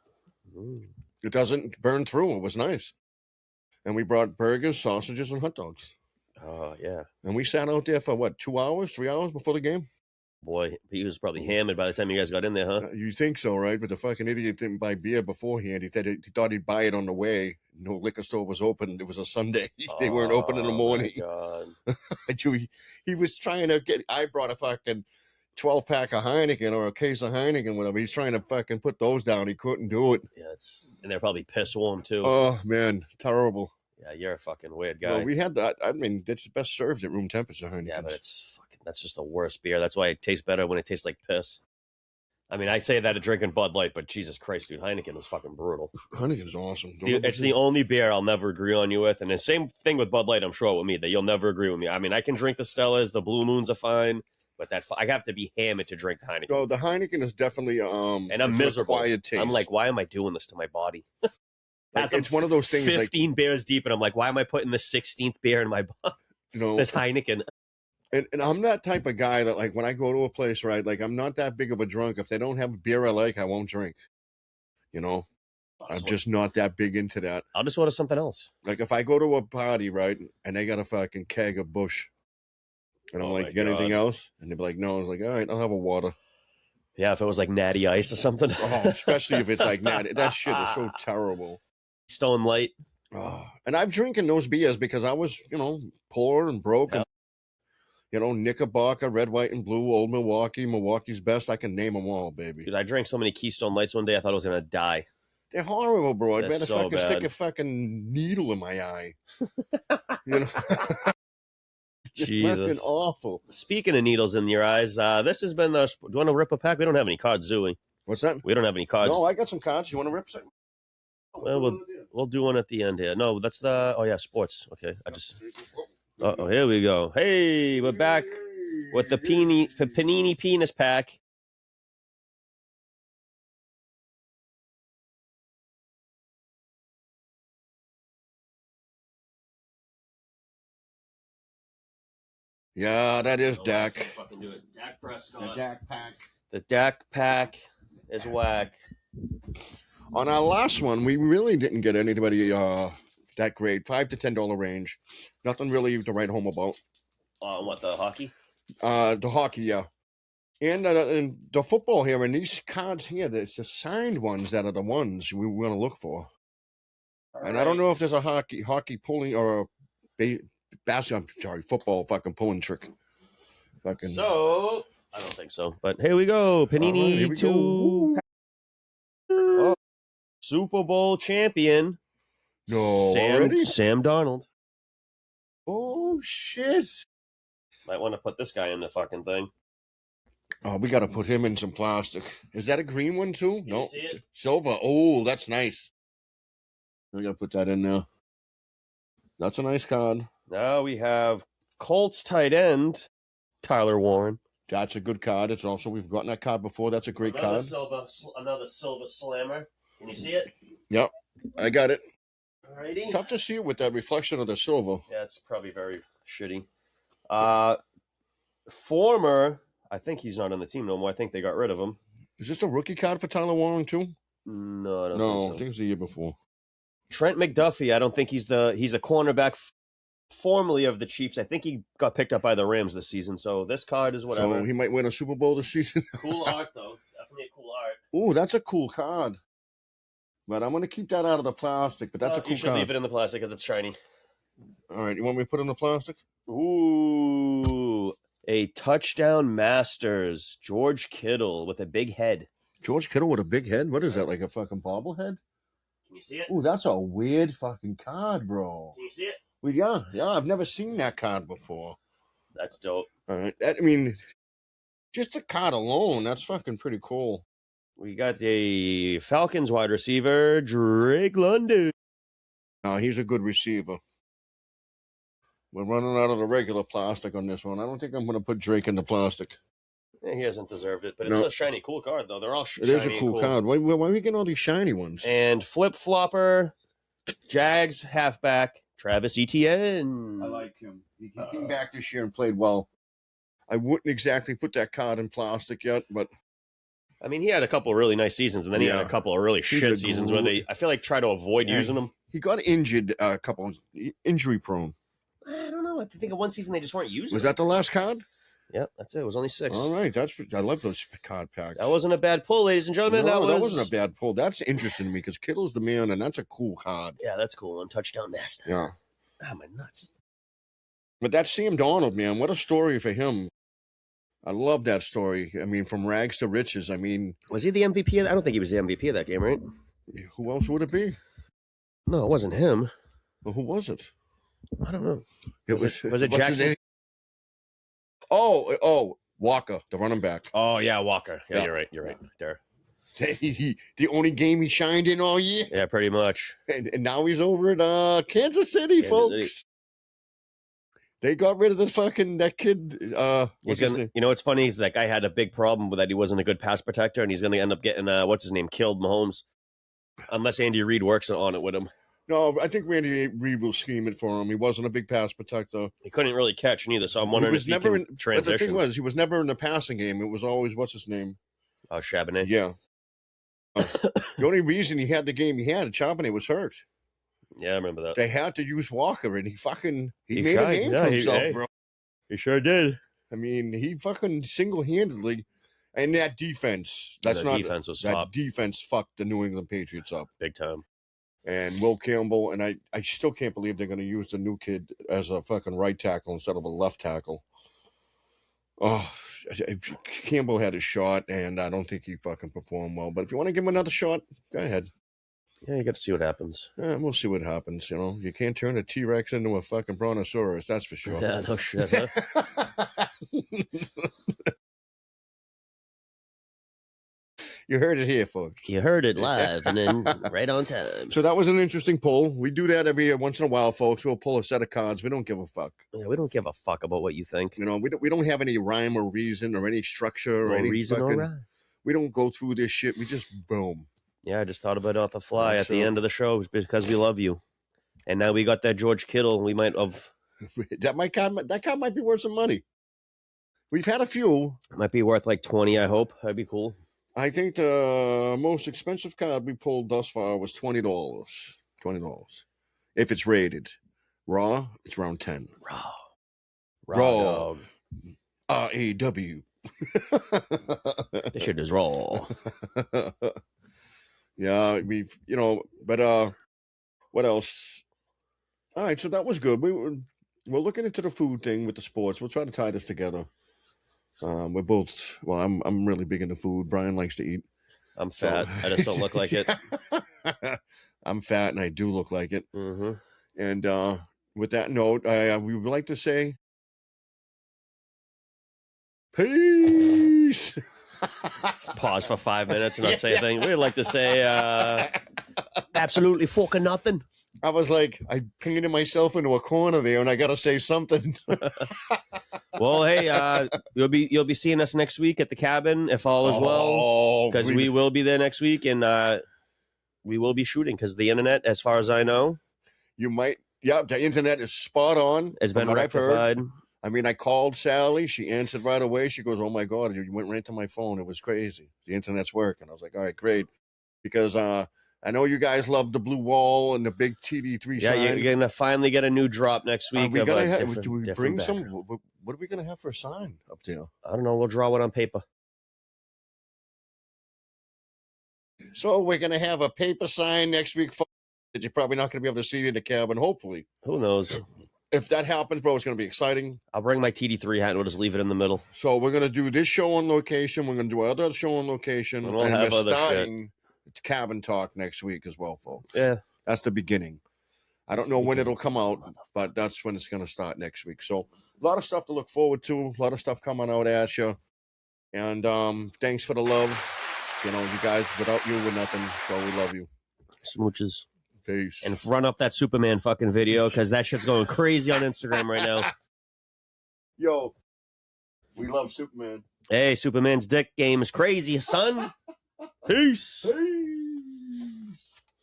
It doesn't burn through. It was nice. And we brought burgers, sausages, and hot dogs. Oh, yeah. And we sat out there for, 2 hours, 3 hours before the game? Boy, he was probably hammered by the time you guys got in there, huh? You think so, right? But the fucking idiot didn't buy beer beforehand. He thought he'd buy it on the way. No liquor store was open. It was a Sunday. They weren't open in the morning. Oh, my God. He was trying to I brought a fucking 12-pack of Heineken or a case of Heineken, whatever. He's trying to fucking put those down. He couldn't do it. Yeah, and they're probably piss warm, too. Oh, man. Terrible. Yeah, you're a fucking weird guy. Well, we had that. I mean, it's best served at room temperature, Heineken. Yeah, but that's just the worst beer. That's why it tastes better when it tastes like piss. I mean, I say that at drinking Bud Light, but Jesus Christ, dude, Heineken is fucking brutal. Heineken's awesome. It's the only beer I'll never agree on you with. And the same thing with Bud Light, I'm sure, with me, that you'll never agree with me. I mean, I can drink the Stellas, the Blue Moons are fine, but I have to be hammered to drink Heineken. No, the Heineken is definitely and I'm miserable. Taste. I'm like, why am I doing this to my body? It's one of those things. 15 beers deep, and I'm like, why am I putting the 16th beer in my body? This Heineken. And I'm that type of guy that, like, when I go to a place, right, like, I'm not that big of a drunk. If they don't have a beer I like, I won't drink. I'm just not that big into that. I'll just order something else. Like, if I go to a party, right, and they got a fucking keg of Busch, and I'm like, you got anything else? And they'd be like, no. I was like, all right, I'll have a water. Yeah, if it was like Natty Ice or something. Oh, especially if it's like Natty. That shit is so terrible. Stone Light. Oh, and I'm drinking those beers because I was, poor and broke. Yep. And, Knickerbocker, Red, White, and Blue, Old Milwaukee, Milwaukee's Best. I can name them all, baby. Dude, I drank so many Keystone Lights one day, I thought I was going to die. They're horrible, bro. I'd better so stick a fucking needle in my eye. Jesus. Fucking awful. Speaking of needles in your eyes, this has been the... Do you want to rip a pack? We don't have any cards, do we? What's that? We don't have any cards. No, I got some cards. You want to rip some? Well, we'll do one at the end here. No, that's the... Oh, yeah, sports. Okay, Oh, here we go. Hey, we're back with the Panini Penis Pack. Yeah, that is Dak. Fucking do it. Dak Prescott. The Dak pack. The Dak pack is whack. On our last one, we really didn't get anybody that great. $5 to $10 range. Nothing really to write home about. What, the hockey? The hockey, yeah. And the football here, and these cards here, it's the signed ones that are the ones we want to look for. All and right. I don't know if there's a hockey pulling or a football fucking pulling trick. So, I don't think so. But here we go. Panini here we 2. Oh, Super Bowl champion. No, Sam Darnold. Oh, shit. Might want to put this guy in the fucking thing. Oh, we got to put him in some plastic. Is that a green one, too? No. See it? Silver. Oh, that's nice. We got to put that in there. That's a nice card. Now we have Colts tight end, Tyler Warren. That's a good card. It's also, we've gotten that card before. That's a great card. Another silver slammer. Can you see it? Yep. I got it. Alrighty. It's tough to see it with that reflection of the silver. Yeah, it's probably very shitty. Former, I think he's not on the team no more. I think they got rid of him. Is this a rookie card for Tyler Warren, too? No, I don't think so. I think it's the year before. Trent McDuffie, I don't think he's a cornerback formerly of the Chiefs. I think he got picked up by the Rams this season. So this card is whatever. So he might win a Super Bowl this season. Cool art, though. Definitely a cool art. Oh, that's a cool card. But I'm going to keep that out of the plastic. But that's a cool card. You should leave it in the plastic because it's shiny. All right, you want me to put in the plastic? Ooh, a touchdown Masters. George Kittle with a big head. George Kittle with a big head? What is that, like a fucking bobblehead? Can you see it? Ooh, that's a weird fucking card, bro. Can you see it? Well, yeah, I've never seen that card before. That's dope. All right, I mean, just the card alone, that's fucking pretty cool. We got the Falcons wide receiver, Drake London. He's a good receiver. We're running out of the regular plastic on this one. I don't think I'm going to put Drake in the plastic. Yeah, he hasn't deserved it, but it's a shiny, cool card, though. They're all shiny. It is a cool card. Why are we getting all these shiny ones? And flip-flopper, Jags halfback, Travis Etienne. I like him. He came back this year and played well. I wouldn't exactly put that card in plastic yet, but... I mean, he had a couple of really nice seasons, and then he had a couple of really shit seasons where I feel like, try to avoid using them. He got injured a couple, injury-prone. I don't know. I think of one season they just weren't using. Was that the last card? Yep, that's it. It was only 6. All right, I love those card packs. That wasn't a bad pull, ladies and gentlemen. No, that wasn't a bad pull. That's interesting to me because Kittle's the man, and that's a cool card. Yeah, that's cool. One touchdown master. Yeah. Ah, my nuts. But that's Sam Darnold, man. What a story for him. I love that story. I mean, from rags to riches. I mean, was he the MVP of that? I don't think he was the MVP of that game, right? Who else would it be? No, it wasn't him. Well, who was it? I don't know. Was it Jackson? Oh, Walker, the running back. Oh, yeah, Walker. Yeah, you're right. There. The only game he shined in all year. Yeah, pretty much. And now he's over at Kansas City, folks. They got rid of that kid. He's gonna, you know what's funny is that guy had a big problem with that he wasn't a good pass protector, and he's going to end up getting what's his name, killed Mahomes, unless Andy Reid works on it with him. No, I think Andy Reid will scheme it for him. He wasn't a big pass protector. He couldn't really catch neither, so I'm wondering if he can transition. But the thing was, he was never in the passing game. It was always what's his name? Charbonnet. Yeah. The only reason he had the game he had, Charbonnet was hurt. Yeah, I remember that. They had to use Walker, and he made a name for himself, bro. He sure did. I mean, he fucking single-handedly, and that defense. Defense was top. That defense fucked the New England Patriots up big time. And Will Campbell, and I still can't believe they're going to use the new kid as a fucking right tackle instead of a left tackle. Oh, Campbell had a shot, and I don't think he fucking performed well. But if you want to give him another shot, go ahead. Yeah, you got to see what happens. Yeah, we'll see what happens. You know, you can't turn a T-Rex into a fucking brontosaurus. That's for sure. Yeah, no shit. Huh? You heard it here, folks. You heard it live and then right on time. So that was an interesting pull. We do that every once in a while, folks. We'll pull a set of cards. We don't give a fuck. Yeah, we don't give a fuck about what you think. You know, we don't have any rhyme or reason or any structure or any reason fucking, or rhyme. We don't go through this shit. We just boom. Yeah, I just thought about it off the fly at the end of the show because we love you. And now we got that George Kittle. We might have... that card might be worth some money. We've had a few. It might be worth like 20, I hope. That'd be cool. I think the most expensive card we pulled thus far was $20. $20. If it's rated. Raw, it's around 10. Raw. R-A-W. This shit is raw. Yeah, but what else? All right, so that was good. We're looking into the food thing with the sports. We'll try to tie this together. We're both. Well, I'm really big into food. Brian likes to eat. I'm fat. I just don't look like it. I'm fat, and I do look like it. Mm-hmm. And with that note, we would like to say peace. Just pause for 5 minutes and not say anything. We'd like to say absolutely fucking nothing. I was like, I painted myself into a corner there, and I got to say something. Well, hey, you'll be seeing us next week at the cabin if all is well, because we will be there next week, and we will be shooting because the internet, as far as I know, the internet is spot on. Has been rectified. I mean, I called Sally. She answered right away. She goes, "Oh my God, you went right to my phone. It was crazy. The internet's working." I was like, "All right, great," because I know you guys love the blue wall and the big TD3 sign. Yeah, you're gonna finally get a new drop next week. Do we bring some? What are we gonna have for a sign up there? I don't know. We'll draw it on paper. So we're gonna have a paper sign next week that you're probably not gonna be able to see in the cabin. Hopefully, who knows? if that happens, bro, it's going to be exciting. I'll bring my TD3 hat and we'll just leave it in the middle. So we're going to do this show on location. We're going to do our other show on location. And we'll and have we're other starting Cabin Talk next week as well, folks. Yeah. That's the beginning. I don't know when it'll come out, but that's when it's going to start next week. So a lot of stuff to look forward to. A lot of stuff coming out at you. And thanks for the love. You know, you guys, without you, we're nothing. So we love you. Smooches. Peace. And run up that Superman fucking video because that shit's going crazy on Instagram right now. Yo, we love Superman. Hey, Superman's dick game is crazy, son. Peace.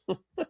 Peace.